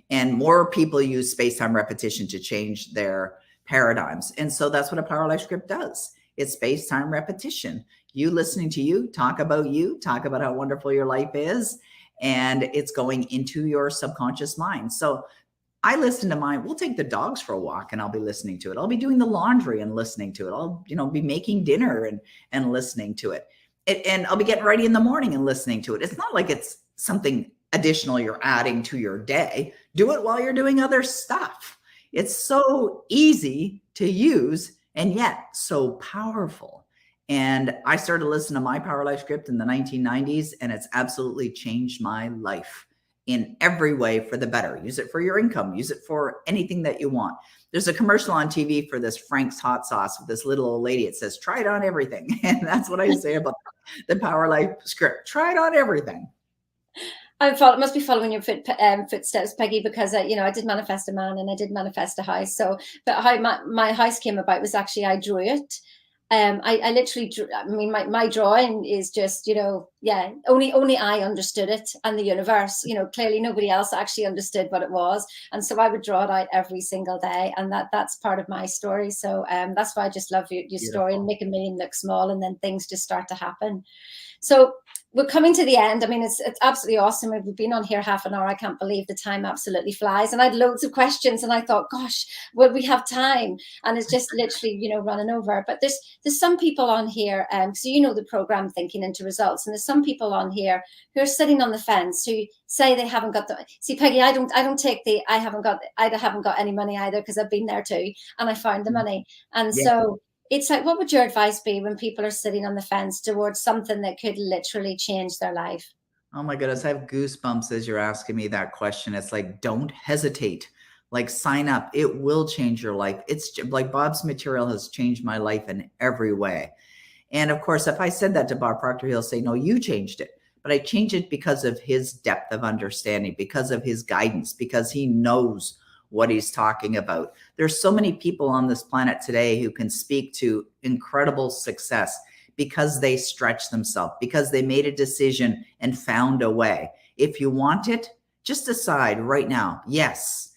And more people use space-time repetition to change their paradigms. And so that's what a Power Life script does. It's space-time repetition. You listening to you, talk about how wonderful your life is, and it's going into your subconscious mind. So I listen to mine. We'll take the dogs for a walk and I'll be listening to it. I'll be doing the laundry and listening to it. I'll, be making dinner and listening to it. And I'll be getting ready in the morning and listening to it. It's not like it's something additional you're adding to your day. Do it while you're doing other stuff. It's so easy to use and yet so powerful. And I started listening to my Power Life script in the 1990s, and it's absolutely changed my life in every way for the better. Use it for your income. Use it for anything that you want. There's a commercial on TV for this Frank's hot sauce with this little old lady. It says, try it on everything. And that's what I say about the Power Life script. Try it on everything. It must be following your footsteps, Peggy, because I did manifest a man and I did manifest a house. So, but how my house came about was actually I drew it. I literally drew. I mean, my drawing is just only I understood it, and the universe. Clearly nobody else actually understood what it was, and so I would draw it out every single day, and that's part of my story. So that's why I just love your story and making me look small, and then things just start to happen. So we're coming to the end. I mean, it's absolutely awesome. We've been on here half an hour. I can't believe the time absolutely flies. And I had loads of questions, and I thought, gosh, will we have time? And it's just literally, running over. But there's some people on here, so the program Thinking into Results, and there's some people on here who are sitting on the fence who say they haven't got the. See, Peggy, I don't take the. I haven't got any money either, because I've been there too, and I found the money, and so. It's like, what would your advice be when people are sitting on the fence towards something that could literally change their life? Oh my goodness, I have goosebumps as you're asking me that question. It's like, don't hesitate. Like, sign up. It will change your life. It's like Bob's material has changed my life in every way. And of course, if I said that to Bob Proctor, he'll say, no, you changed it. But I changed it because of his depth of understanding, because of his guidance, because he knows what he's talking about. There's so many people on this planet today who can speak to incredible success because they stretched themselves, because they made a decision and found a way. If you want it, just decide right now, yes,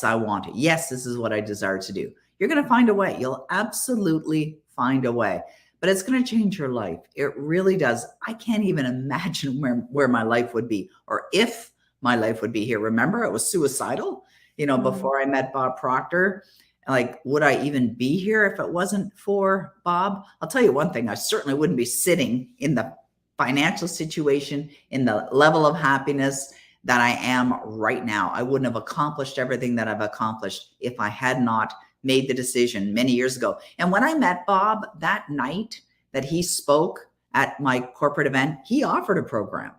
I want it. Yes, this is what I desire to do. You're going to find a way. You'll absolutely find a way, but it's going to change your life. It really does. I can't even imagine where my life would be, or if my life would be here. Remember, it was suicidal. Before I met Bob Proctor, like, would I even be here if it wasn't for Bob? I'll tell you one thing, I certainly wouldn't be sitting in the financial situation, in the level of happiness that I am right now. I wouldn't have accomplished everything that I've accomplished if I had not made the decision many years ago. And when I met Bob that night that he spoke at my corporate event, he offered a program,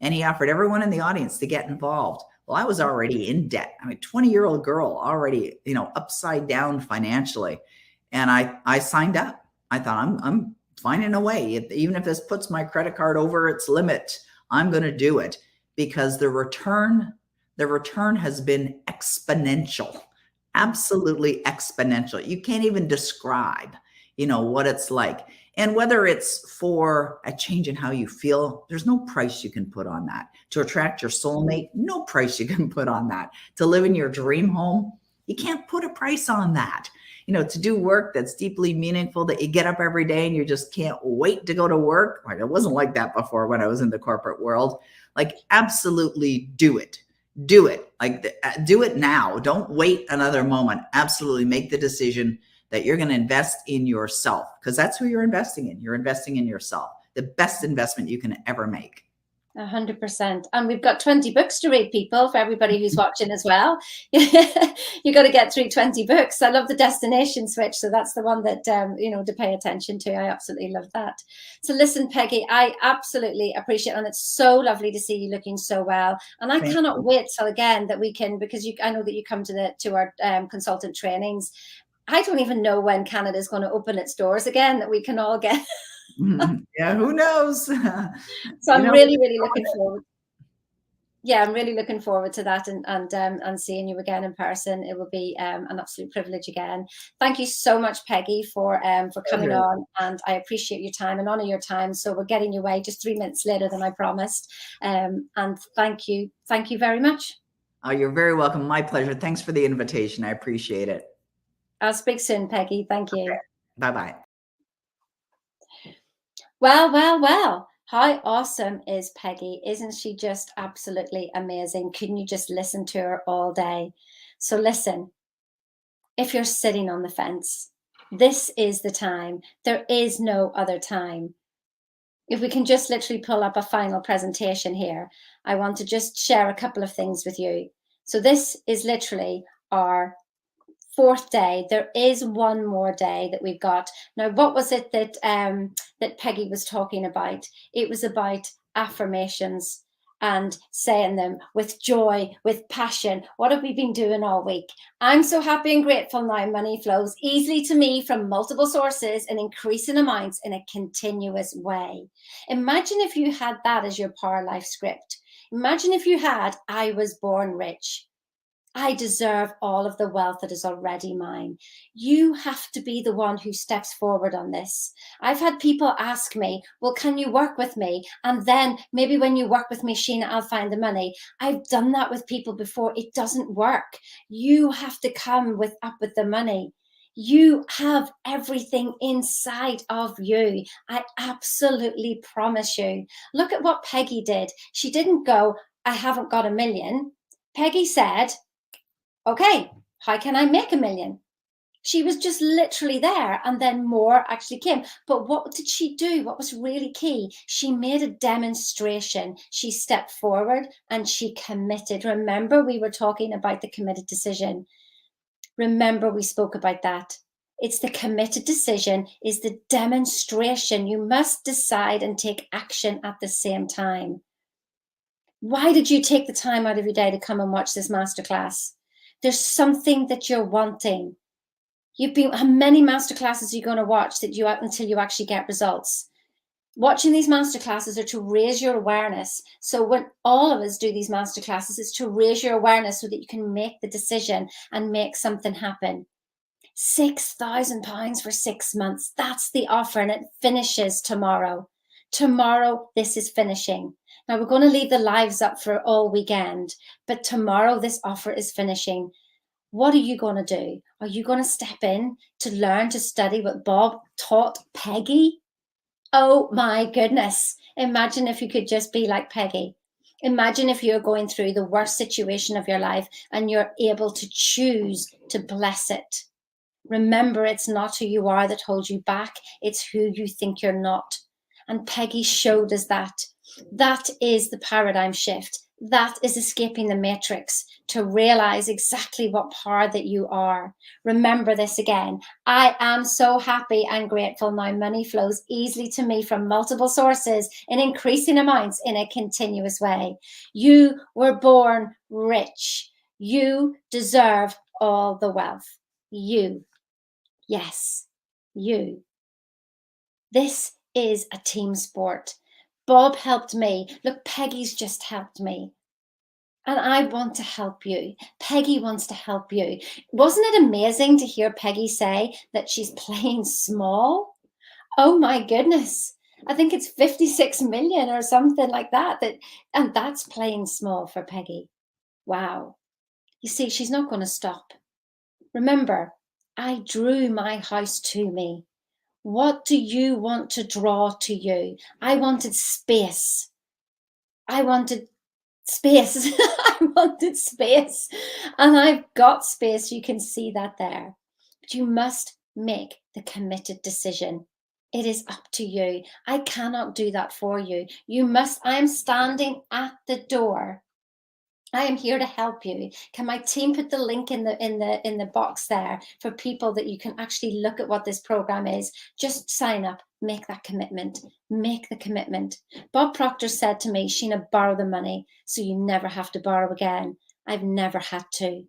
and he offered everyone in the audience to get involved. Well, I was already in debt. I'm a 20-year-old girl already, upside down financially. And I signed up. I thought, I'm finding a way. Even if this puts my credit card over its limit, I'm going to do it, because the return has been exponential, absolutely exponential. You can't even describe, what it's like. And whether it's for a change in how you feel, there's no price you can put on that. To attract your soulmate, no price you can put on that. To live in your dream home, you can't put a price on that. To do work that's deeply meaningful, that you get up every day and you just can't wait to go to work. Like, it wasn't like that before when I was in the corporate world. Like, absolutely do it. do it. Like, do it now. Don't wait another moment. Absolutely make the decision that you're going to invest in yourself, because that's who you're investing in. You're investing in yourself. The best investment you can ever make. 100%. And we've got 20 books to read, people, for everybody who's watching as well. You got to get through 20 books. I love the destination switch. So that's the one that, to pay attention to. I absolutely love that. So listen, Peggy, I absolutely appreciate it. And it's so lovely to see you looking so well. And I cannot wait till again that we can, because I know that you come to our consultant trainings. I don't even know when Canada is going to open its doors again, that we can all get. Yeah, who knows? So I'm really looking forward. Yeah, I'm really looking forward to that and seeing you again in person. It will be an absolute privilege again. Thank you so much, Peggy, for coming on, and I appreciate your time and honor your time. So we're getting you away just 3 minutes later than I promised. And thank you very much. Oh, you're very welcome. My pleasure. Thanks for the invitation. I appreciate it. I'll speak soon, Peggy. Thank you. Okay. Bye-bye. Well. How awesome is Peggy? Isn't she just absolutely amazing? Couldn't you just listen to her all day? So listen, if you're sitting on the fence, this is the time. There is no other time. If we can just literally pull up a final presentation here, I want to just share a couple of things with you. So this is literally our 4th day. There is one more day that we've got. Now, what was it that Peggy was talking about? It was about affirmations and saying them with joy, with passion. What have we been doing all week? I'm so happy and grateful now. Money flows easily to me from multiple sources in increasing amounts in a continuous way. Imagine if you had that as your Power Life script. Imagine if you had, I was born rich. I deserve all of the wealth that is already mine. You have to be the one who steps forward on this. I've had people ask me, well, can you work with me? And then maybe when you work with me, Sheena, I'll find the money. I've done that with people before. It doesn't work. You have to come up with the money. You have everything inside of you. I absolutely promise you. Look at what Peggy did. She didn't go, I haven't got $1 million. Peggy said, okay, how can I make $1 million? She was just literally there, and then more actually came. But what did she do? What was really key? She made a demonstration. She stepped forward and she committed. Remember, we were talking about the committed decision. Remember, we spoke about that. It's the committed decision, is the demonstration. You must decide and take action at the same time. Why did you take the time out of your day to come and watch this masterclass? There's something that you're wanting. How many masterclasses are you going to watch until you actually get results? Watching these masterclasses are to raise your awareness. So when all of us do these masterclasses, it's to raise your awareness so that you can make the decision and make something happen. £6,000 for 6 months. That's the offer, and it finishes tomorrow. Tomorrow, this is finishing. Now, we're going to leave the lives up for all weekend, but tomorrow this offer is finishing. What are you going to do? Are you going to step in to learn to study what Bob taught Peggy? Oh my goodness. Imagine if you could just be like Peggy. Imagine if you're going through the worst situation of your life and you're able to choose to bless it. Remember, it's not who you are that holds you back. It's who you think you're not. And Peggy showed us that. That is the paradigm shift. That is escaping the matrix to realize exactly what power that you are. Remember this again. I am so happy and grateful now. Money flows easily to me from multiple sources in increasing amounts in a continuous way. You were born rich. You deserve all the wealth. You. Yes, you. This is a team sport. Bob helped me. Look, Peggy's just helped me. And I want to help you. Peggy wants to help you. Wasn't it amazing to hear Peggy say that she's playing small? Oh my goodness. I think it's 56 million or something like that. And that's playing small for Peggy. Wow. You see, she's not going to stop. Remember, I drew my house to me. What do you want to draw to you? I wanted space. I wanted space. I wanted space, and I've got space. You can see that there. But you must make the committed decision. It is up to you. I cannot do that for you. You must. I am standing at the door. I am here to help you. Can my team put the link in the box there for people that you can actually look at what this program is? Just sign up, make that commitment, make the commitment. Bob Proctor said to me, Sheena, borrow the money so you never have to borrow again. I've never had to.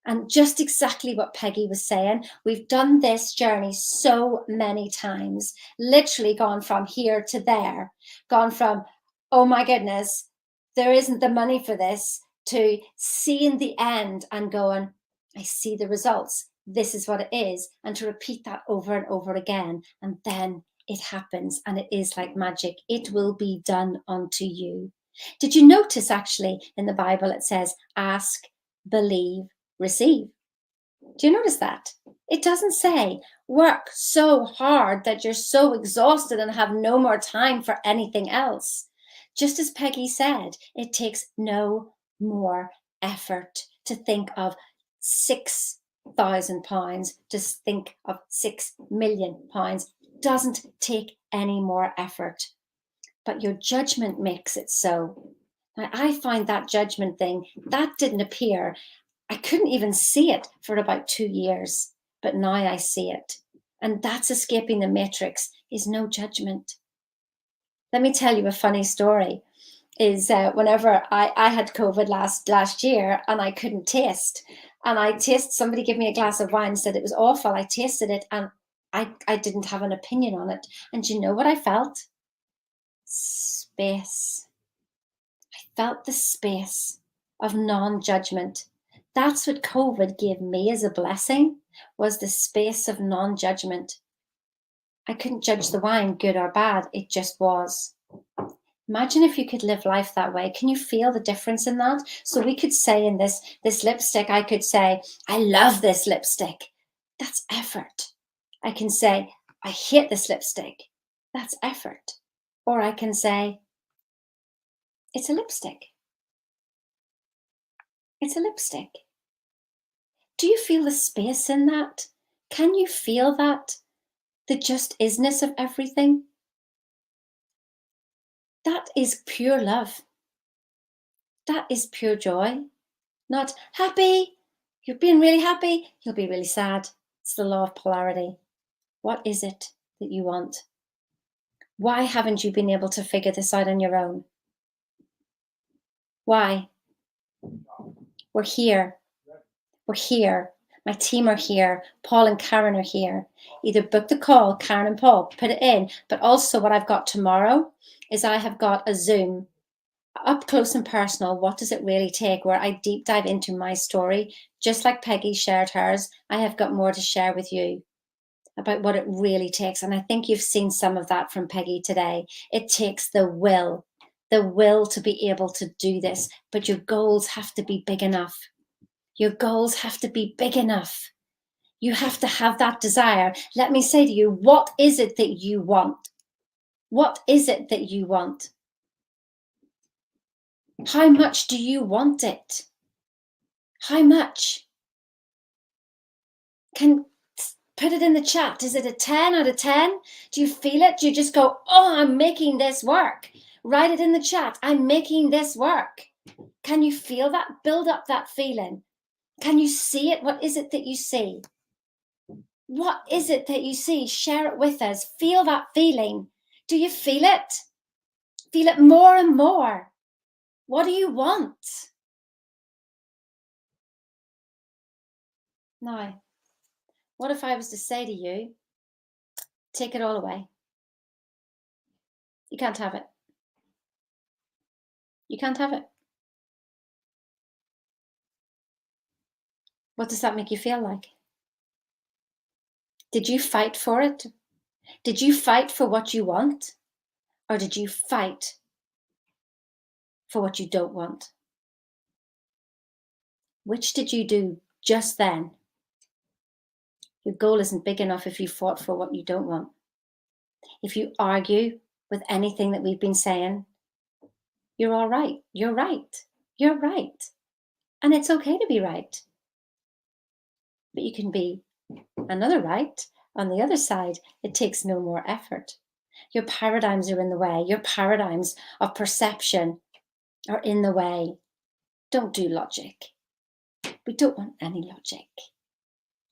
And just exactly what Peggy was saying, we've done this journey so many times, literally gone from here to there, gone from, oh my goodness, there isn't the money for this, to seeing the end and going, I see the results. This is what it is. And to repeat that over and over again. And then it happens, and it is like magic. It will be done unto you. Did you notice actually in the Bible it says, ask, believe, receive? Do you notice that? It doesn't say work so hard that you're so exhausted and have no more time for anything else. Just as Peggy said, it takes no more effort to think of £6,000, to think of £6 million. Doesn't take any more effort. But your judgment makes it so. Now, I find that judgment thing, that didn't appear. I couldn't even see it for about 2 years, but now I see it. And that's escaping the matrix, is no judgment. Let me tell you a funny story. Is whenever I had COVID last year and I couldn't taste, and somebody gave me a glass of wine and said it was awful. I tasted it and I didn't have an opinion on it. And you know what I felt? Space. I felt the space of non-judgment. That's what COVID gave me as a blessing, was the space of non-judgment. I couldn't judge the wine, good or bad. It just was. Imagine if you could live life that way. Can you feel the difference in that? So we could say in this lipstick, I could say, I love this lipstick. That's effort. I can say, I hate this lipstick. That's effort. Or I can say, it's a lipstick. It's a lipstick. Do you feel the space in that? Can you feel that? The just isness of everything? That is pure love. That is pure joy. Not happy. You're being really happy. You'll be really sad. It's the law of polarity. What is it that you want? Why haven't you been able to figure this out on your own? Why? We're here. We're here. My team are here. Paul and Karen are here. Either book the call, Karen and Paul, put it in. But also what I've got tomorrow is I have got a Zoom, up close and personal. What does it really take? Where I deep dive into my story. Just like Peggy shared hers, I have got more to share with you about what it really takes. And I think you've seen some of that from Peggy today. It takes the will to be able to do this. But your goals have to be big enough. Your goals have to be big enough. You have to have that desire. Let me say to you, what is it that you want? What is it that you want? How much do you want it? How much? Can put it in the chat. Is it a 10 out of 10? Do you feel it? Do you just go, oh, I'm making this work? Write it in the chat. I'm making this work. Can you feel that? Build up that feeling. Can you see it? What is it that you see? What is it that you see? Share it with us. Feel that feeling. Do you feel it? Feel it more and more. What do you want? Now, what if I was to say to you, take it all away? You can't have it. You can't have it. What does that make you feel like? Did you fight for it? Did you fight for what you want? Or did you fight for what you don't want? Which did you do just then? Your goal isn't big enough if you fought for what you don't want. If you argue with anything that we've been saying, You're all right. You're right. You're right. And it's okay to be right. But you can be another right on the other side. It takes no more effort. Your paradigms are in the way. Your paradigms of perception are in the way. Don't do logic. We don't want any logic.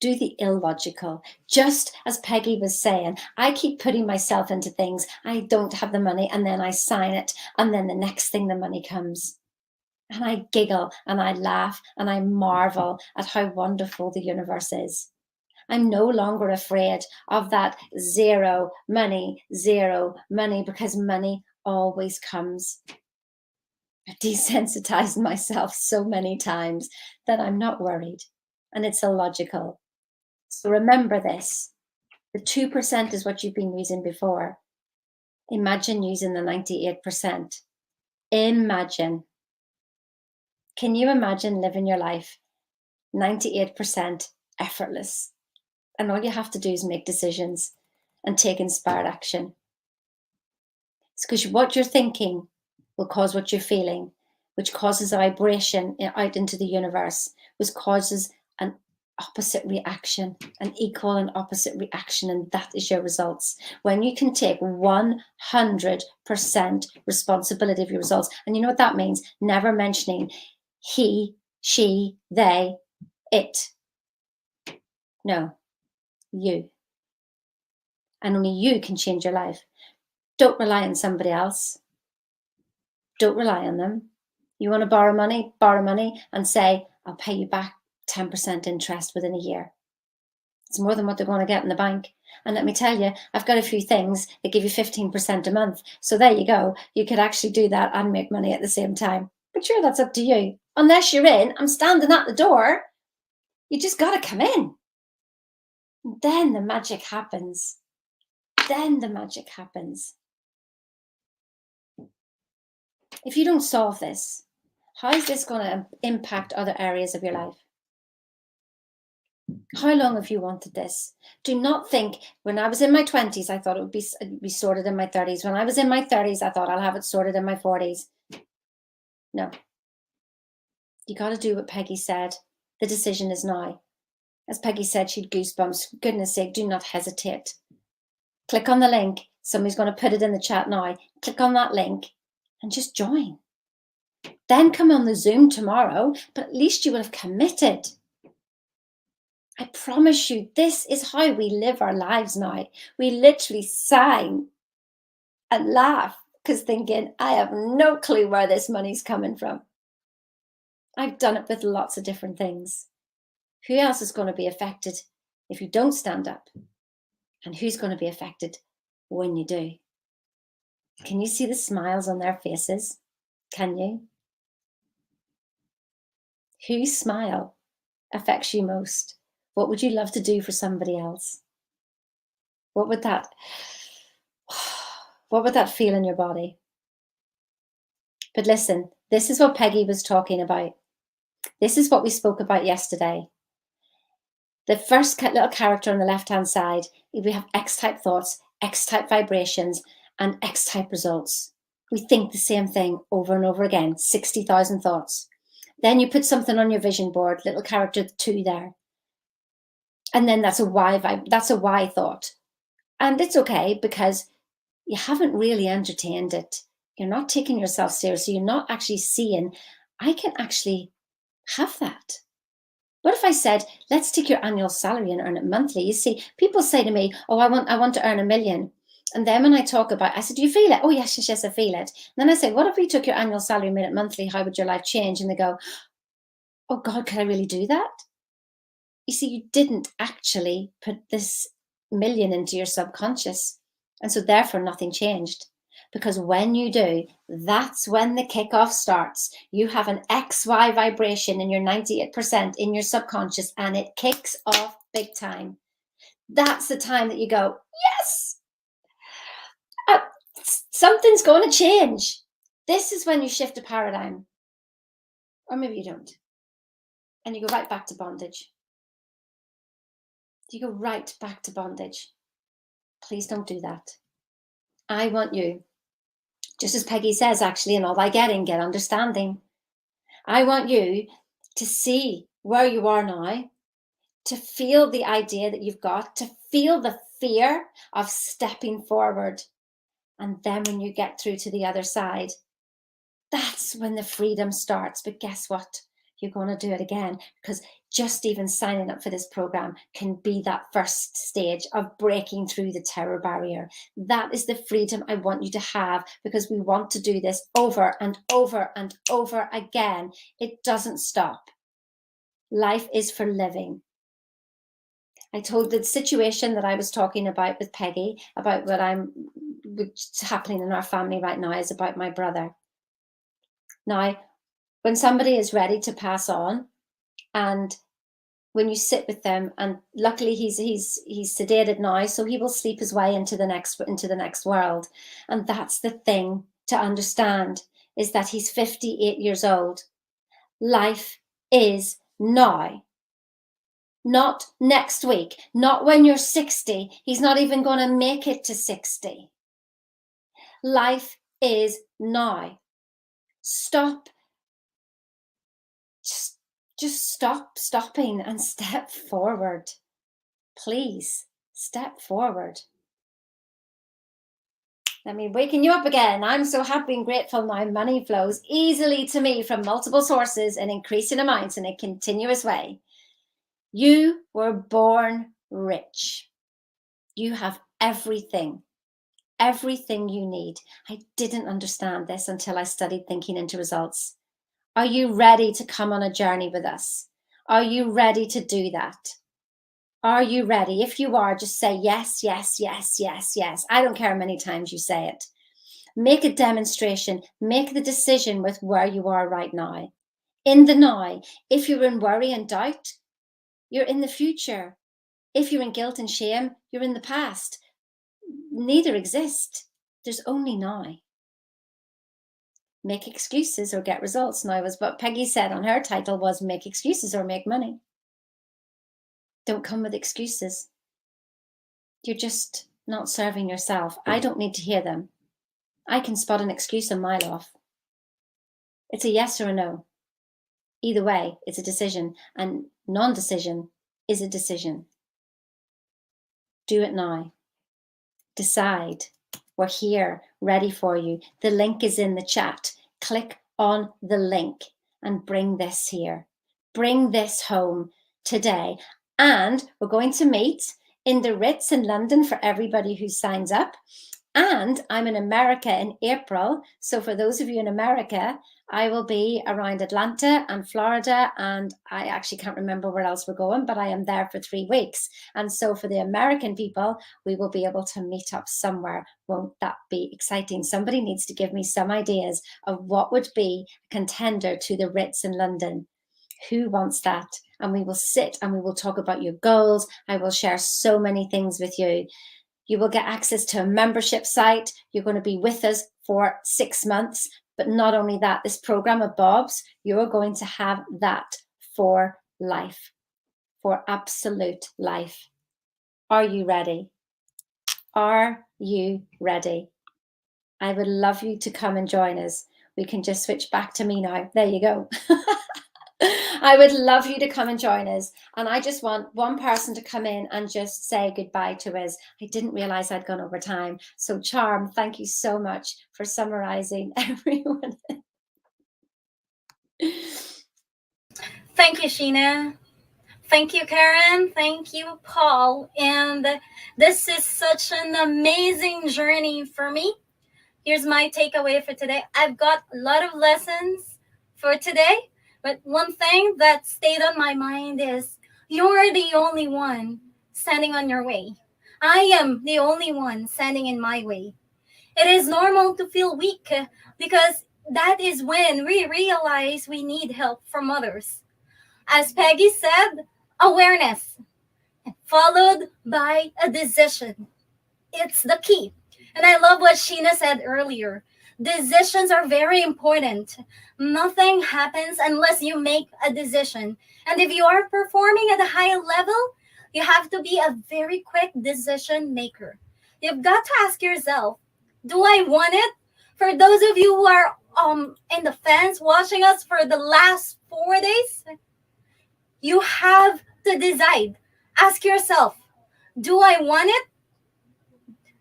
Do the illogical. Just as Peggy was saying, I keep putting myself into things. I don't have the money, and then I sign it, and then the next thing the money comes. And I giggle and I laugh and I marvel at how wonderful the universe is. I'm no longer afraid of that zero money, because money always comes. I've desensitized myself so many times that I'm not worried, and it's illogical. So remember this, the 2% is what you've been using before. Imagine using the 98%. Imagine. Can you imagine living your life 98% effortless? And all you have to do is make decisions and take inspired action. It's because what you're thinking will cause what you're feeling, which causes a vibration out into the universe, which causes an opposite reaction, an equal and opposite reaction, and that is your results. When you can take 100% responsibility of your results, and you know what that means? Never mentioning he, she, they, it. No, you. And only you can change your life. Don't rely on somebody else. Don't rely on them. You want to borrow money and say, I'll pay you back 10% interest within a year. It's more than what they're going to get in the bank. And let me tell you, I've got a few things that give you 15% a month. So there you go. You could actually do that and make money at the same time. But sure, that's up to you. Unless you're in, I'm standing at the door. You just got to come in. Then the magic happens. Then the magic happens. If you don't solve this, how is this going to impact other areas of your life? How long have you wanted this? Do not think, when I was in my 20s, I thought it would be sorted in my 30s. When I was in my 30s, I thought I'll have it sorted in my 40s. No. You got to do what Peggy said. The decision is now. As Peggy said, she'd goosebumps. Goodness sake, do not hesitate. Click on the link. Somebody's going to put it in the chat now. Click on that link and just join. Then come on the Zoom tomorrow, but at least you will have committed. I promise you, this is how we live our lives now. We literally sign and laugh because thinking, I have no clue where this money's coming from. I've done it with lots of different things. Who else is going to be affected if you don't stand up? And who's going to be affected when you do? Can you see the smiles on their faces? Can you? Whose smile affects you most? What would you love to do for somebody else? What would that feel in your body? But listen, this is what Peggy was talking about. This is what we spoke about yesterday. The first little character on the left-hand side, we have X-type thoughts, X-type vibrations, and X-type results. We think the same thing over and over again, 60,000 thoughts. Then you put something on your vision board, little character 2 there. And then that's a Y thought. And it's okay because you haven't really entertained it. You're not taking yourself seriously. You're not actually seeing, I can actually have that. What if I said, let's take your annual salary and earn it monthly? You see, people say to me, oh, I want to earn $1 million. And then when I talk about, I said, do you feel it? Oh, yes, I feel it. And then I say, what if we took your annual salary and made it monthly? How would your life change? And they go, oh God, could I really do that? You see, you didn't actually put this million into your subconscious. And so therefore nothing changed. Because when you do, that's when the kickoff starts. You have an XY vibration in your 98% in your subconscious, and it kicks off big time. That's the time that you go, yes, something's going to change. This is when you shift a paradigm. Or maybe you don't. And you go right back to bondage. You go right back to bondage. Please don't do that. I want you Just as Peggy says, actually, in all thy getting, get understanding. I want you to see where you are now, to feel the idea that you've got, to feel the fear of stepping forward. And then when you get through to the other side, that's when the freedom starts. But guess what? You're going to do it again, because just even signing up for this program can be that first stage of breaking through the terror barrier. That is the freedom I want you to have, because we want to do this over and over and over again. It doesn't stop. Life is for living. I told the situation that I was talking about with Peggy, about what's happening in our family right now, is about my brother. Now, when somebody is ready to pass on, and when you sit with them, and luckily he's sedated now, so he will sleep his way into the next world. And that's the thing to understand, is that he's 58 years old. Life is now. Not next week, not when you're 60. He's not even going to make it to 60. Life is now. Stop. Just stop stopping and step forward. Please, step forward. Let me waken you up again. I'm so happy and grateful now. Money flows easily to me from multiple sources in increasing amounts in a continuous way. You were born rich. You have everything you need. I didn't understand this until I studied thinking into results. Are you ready to come on a journey with us? Are you ready to do that? Are you ready? If you are, just say yes, yes, yes, yes, yes. I don't care how many times you say it. Make a demonstration. Make the decision with where you are right now. In the now. If you're in worry and doubt, you're in the future. If you're in guilt and shame, you're in the past. Neither exist. There's only now. Make excuses or get results. Now, was what Peggy said on her title was make excuses or make money. Don't come with excuses. You're just not serving yourself. I don't need to hear them. I can spot an excuse a mile off. It's a yes or a no. Either way, it's a decision, and non-decision is a decision. Do it now. Decide. We're here, ready for you. The link is in the chat. Click on the link and bring this here. Bring this home today. And we're going to meet in the Ritz in London for everybody who signs up. And I'm in America in April. So for those of you in America, I will be around Atlanta and Florida, and I actually can't remember where else we're going, but I am there for 3 weeks. And so for the American people, we will be able to meet up somewhere. Won't that be exciting? Somebody needs to give me some ideas of what would be a contender to the Ritz in London. Who wants that? And we will sit and we will talk about your goals. I will share so many things with you. You will get access to a membership site. You're going to be with us for 6 months. But not only that, this program of Bob's, you're going to have that for life, for absolute life. Are you ready? Are you ready? I would love you to come and join us. We can just switch back to me now. There you go. I would love you to come and join us. And I just want one person to come in and just say goodbye to us. I didn't realize I'd gone over time. So Charm, thank you so much for summarizing everyone. Thank you, Sheena. Thank you, Karen. Thank you, Paul. And this is such an amazing journey for me. Here's my takeaway for today. I've got a lot of lessons for today, but one thing that stayed on my mind is you're the only one standing on your way. I am the only one standing in my way. It is normal to feel weak because that is when we realize we need help from others. As Peggy said, awareness followed by a decision. It's the key. And I love what Sheena said earlier. Decisions are very important. Nothing happens unless you make a decision. And if you are performing at a high level, you have to be a very quick decision maker. You've got to ask yourself, do I want it For those of you who are in the fence watching us for the last 4 days, you have to decide. Ask yourself, do I want it?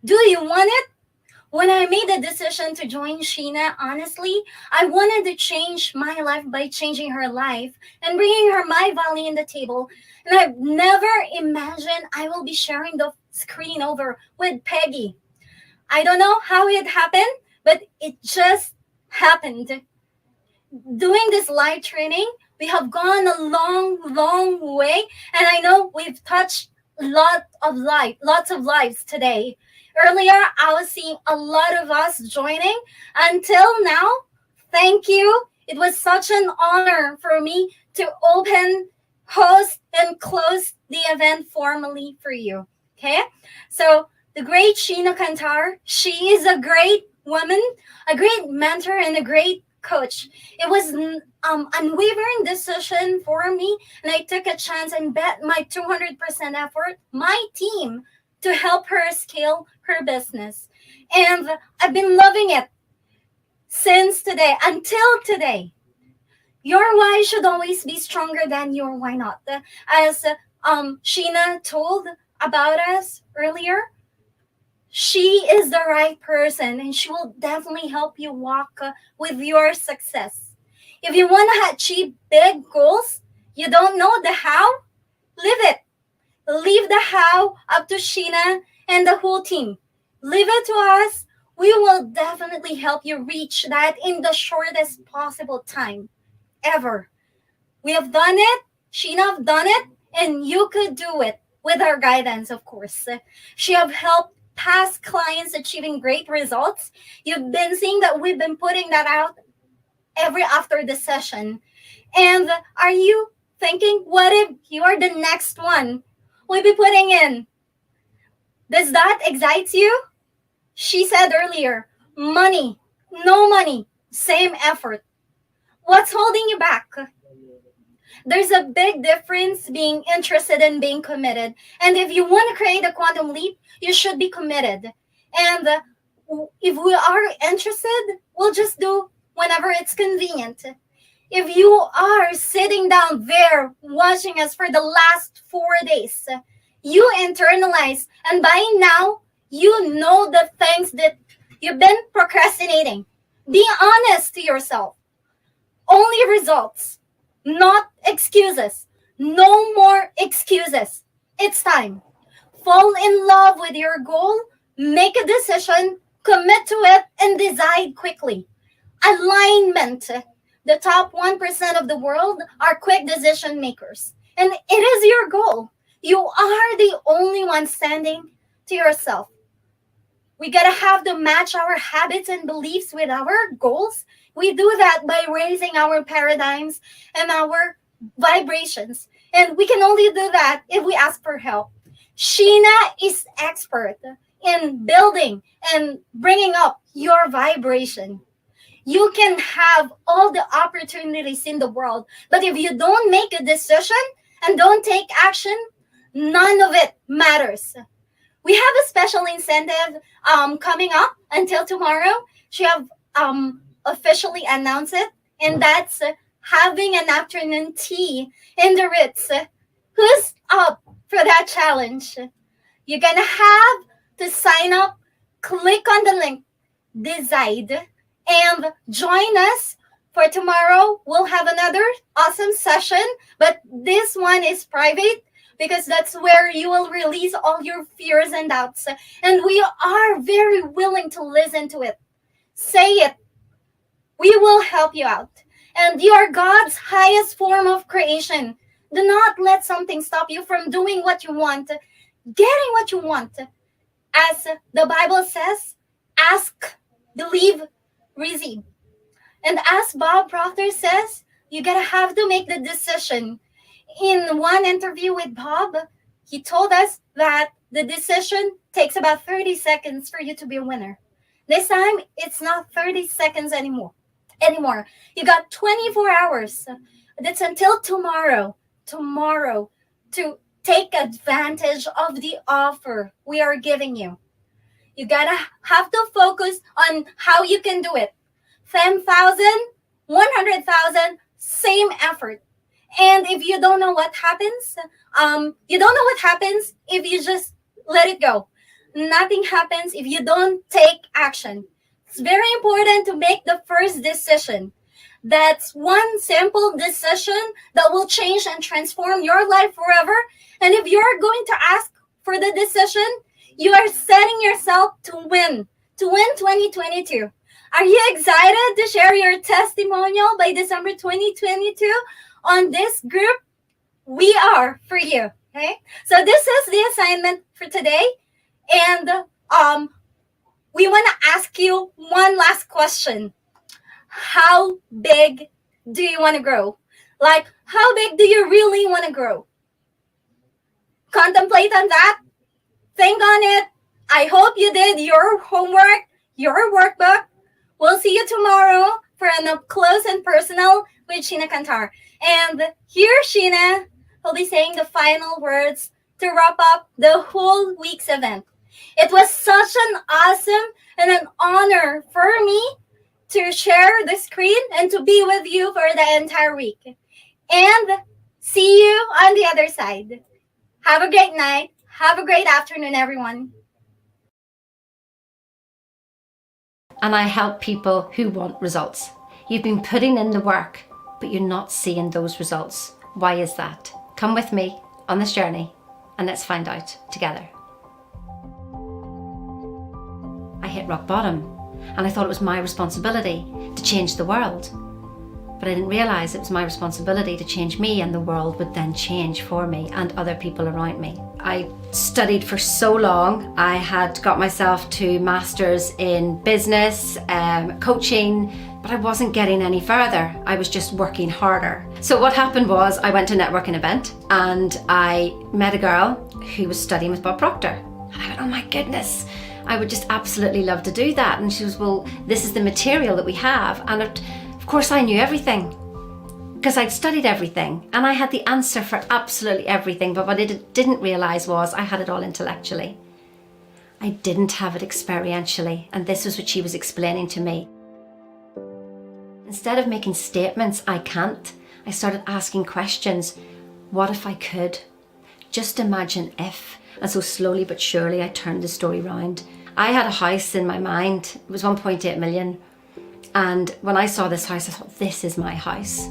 Do you want it? When I made the decision to join Sheena, honestly, I wanted to change my life by changing her life and bringing her my value in the table. And I've never imagined I will be sharing the screen over with Peggy. I don't know how it happened, but it just happened. Doing this live training, we have gone a long way, and I know we've touched lots of lives today. Earlier, I was seeing a lot of us joining. Until now, thank you. It was such an honor for me to open, host, and close the event formally for you. Okay? So, the great Sheena Kantar, she is a great woman, a great mentor, and a great coach. It was unwavering decision for me, and I took a chance and bet my 200% effort, my team, to help her scale her business. And I've been loving it since today, until today. Your why should always be stronger than your why not. As Sheena told about us earlier, she is the right person, and she will definitely help you walk with your success. If you want to achieve big goals, you don't know the how, live it. Leave the how up to Sheena and the whole team. Leave it to us. We will definitely help you reach that in the shortest possible time ever. We have done it. Sheena have done it, and you could do it with our guidance, of course. She have helped past clients achieving great results. You've been seeing that we've been putting that out every after the session. And are you thinking, what if you are the next one we'll be putting in? Does that excite you? She said earlier, money, no money, same effort. What's holding you back? There's a big difference being interested and being committed. And if you want to create a quantum leap, you should be committed. And if we are interested, we'll just do whenever it's convenient. If you are sitting down there watching us for the last 4 days, you internalize, and by now, you know the things that you've been procrastinating. Be honest to yourself. Only results, not excuses. No more excuses. It's time. Fall in love with your goal, make a decision, commit to it, and decide quickly. Alignment. The top 1% of the world are quick decision makers. And it is your goal. You are the only one standing to yourself. We gotta have to match our habits and beliefs with our goals. We do that by raising our paradigms and our vibrations. And we can only do that if we ask for help. Sheena is expert in building and bringing up your vibration. You can have all the opportunities in the world, but if you don't make a decision and don't take action, none of it matters. We have a special incentive coming up until tomorrow. She have officially announced it, and that's having an afternoon tea in the Ritz. Who's up for that challenge? You're gonna have to sign up, click on the link, decide, and join us for tomorrow. We'll have another awesome session, but this one is private because that's where you will release all your fears and doubts. And we are very willing to listen to it. Say it. We will help you out. And you are God's highest form of creation. Do not let something stop you from doing what you want, getting what you want. As the Bible says, ask, believe, receive. And as Bob Proctor says, you gotta have to make the decision. In one interview with Bob, he told us that the decision takes about 30 seconds for you to be a winner. This time, it's not 30 seconds anymore. You got 24 hours. That's until tomorrow to take advantage of the offer we are giving you. You gotta have to focus on how you can do it. 10,000, 100,000, same effort. And if you don't know what happens, you don't know what happens if you just let it go. Nothing happens if you don't take action. It's very important to make the first decision. That's one simple decision that will change and transform your life forever. And if you're going to ask for the decision, you are setting yourself to win 2022. Are you excited to share your testimonial by December 2022 on this group? We are for you. Okay, so this is the assignment for today, and we want to ask you one last question. How big do you want to grow? Like, how big do you really want to grow? Contemplate on that. Think on it. I hope you did your homework, your workbook. We'll see you tomorrow for an up close and personal with Sheena Kantar. And here, Sheena will be saying the final words to wrap up the whole week's event. It was such an awesome and an honor for me to share the screen and to be with you for the entire week. And see you on the other side. Have a great night. Have a great afternoon, everyone. And I help people who want results. You've been putting in the work, but you're not seeing those results. Why is that? Come with me on this journey and let's find out together. I hit rock bottom and I thought it was my responsibility to change the world. But I didn't realise it was my responsibility to change me, and the world would then change for me and other people around me. I studied for so long. I had got myself to masters in business, coaching, but I wasn't getting any further. I was just working harder. So what happened was I went to a networking event and I met a girl who was studying with Bob Proctor. And I went, oh my goodness, I would just absolutely love to do that. And she was, well, this is the material that we have. And of course I knew everything because I'd studied everything and I had the answer for absolutely everything. But what I didn't realise was I had it all intellectually. I didn't have it experientially. And this was what she was explaining to me. Instead of making statements, I can't, I started asking questions. What if I could? Just imagine if. And so slowly but surely I turned the story round. I had a house in my mind. It was 1.8 million. And when I saw this house, I thought, this is my house.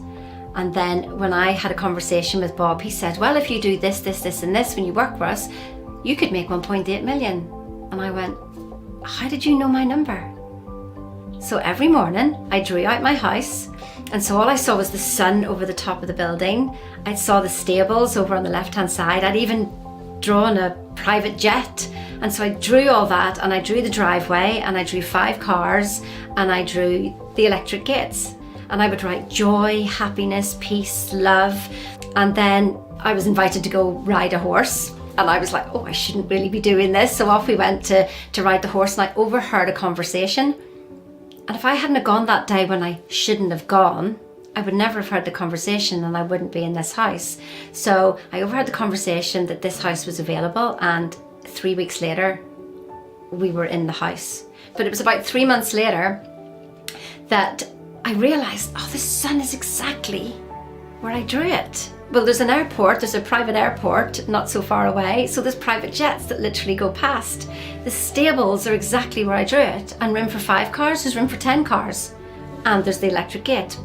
And then when I had a conversation with Bob, he said, well, if you do this, this, this, and this, when you work for us, you could make 1.8 million. And I went, how did you know my number? So every morning I drew out my house. And so all I saw was the sun over the top of the building. I saw the stables over on the left-hand side. I'd even drawn a private jet. And so I drew all that, and I drew the driveway, and I drew 5 cars, and I drew the electric gates. And I would write joy, happiness, peace, love. And then I was invited to go ride a horse. And I was like, oh, I shouldn't really be doing this. So off we went to ride the horse, and I overheard a conversation. And if I hadn't have gone that day when I shouldn't have gone, I would never have heard the conversation and I wouldn't be in this house. So I overheard the conversation that this house was available, and 3 weeks later, we were in the house. But it was about 3 months later that I realised, oh, the sun is exactly where I drew it. Well, there's an airport, there's a private airport not so far away, so there's private jets that literally go past. The stables are exactly where I drew it, and room for 5 cars, there's room for 10 cars, and there's the electric gate.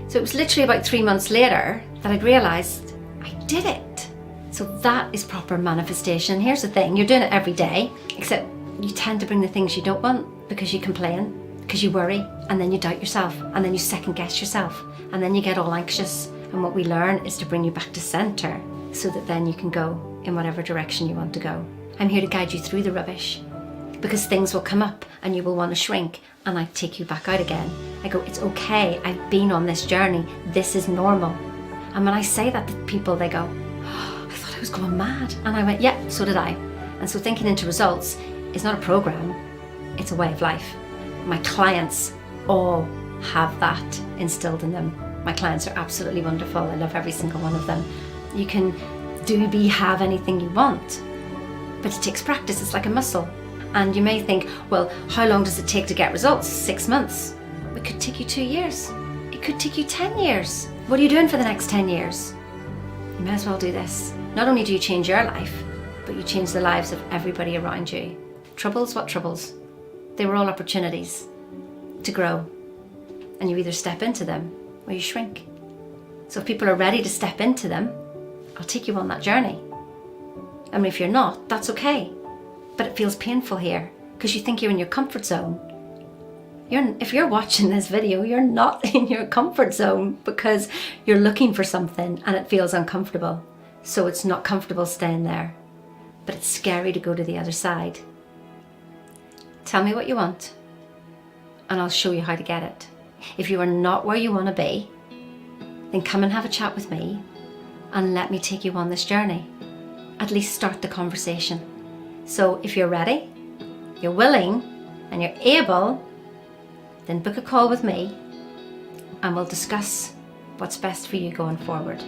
So it was literally about 3 months later that I'd realised I did it. So that is proper manifestation. Here's the thing, you're doing it every day, except you tend to bring the things you don't want because you complain, because you worry, and then you doubt yourself, and then you second guess yourself, and then you get all anxious. And what we learn is to bring you back to centre so that then you can go in whatever direction you want to go. I'm here to guide you through the rubbish, because things will come up and you will want to shrink, and I take you back out again. I go, it's okay, I've been on this journey, this is normal. And when I say that to people, they go, oh, I thought I was going mad. And I went, yeah, so did I. And so thinking into results is not a program, it's a way of life. My clients all have that instilled in them. My clients are absolutely wonderful. I love every single one of them. You can have anything you want, but it takes practice. It's like a muscle. And you may think, well, how long does it take to get results? 6 months. It could take you 2 years. It could take you 10 years. What are you doing for the next 10 years? You may as well do this. Not only do you change your life, but you change the lives of everybody around you. Troubles? What troubles? They were all opportunities to grow. And you either step into them or you shrink. So if people are ready to step into them, I'll take you on that journey. I mean, if you're not, that's okay. But it feels painful here because you think you're in your comfort zone. If you're watching this video, you're not in your comfort zone because you're looking for something and it feels uncomfortable. So it's not comfortable staying there, but it's scary to go to the other side. Tell me what you want and I'll show you how to get it. If you are not where you want to be, then come and have a chat with me and let me take you on this journey. At least start the conversation. So if you're ready, you're willing, and you're able, then book a call with me and we'll discuss what's best for you going forward.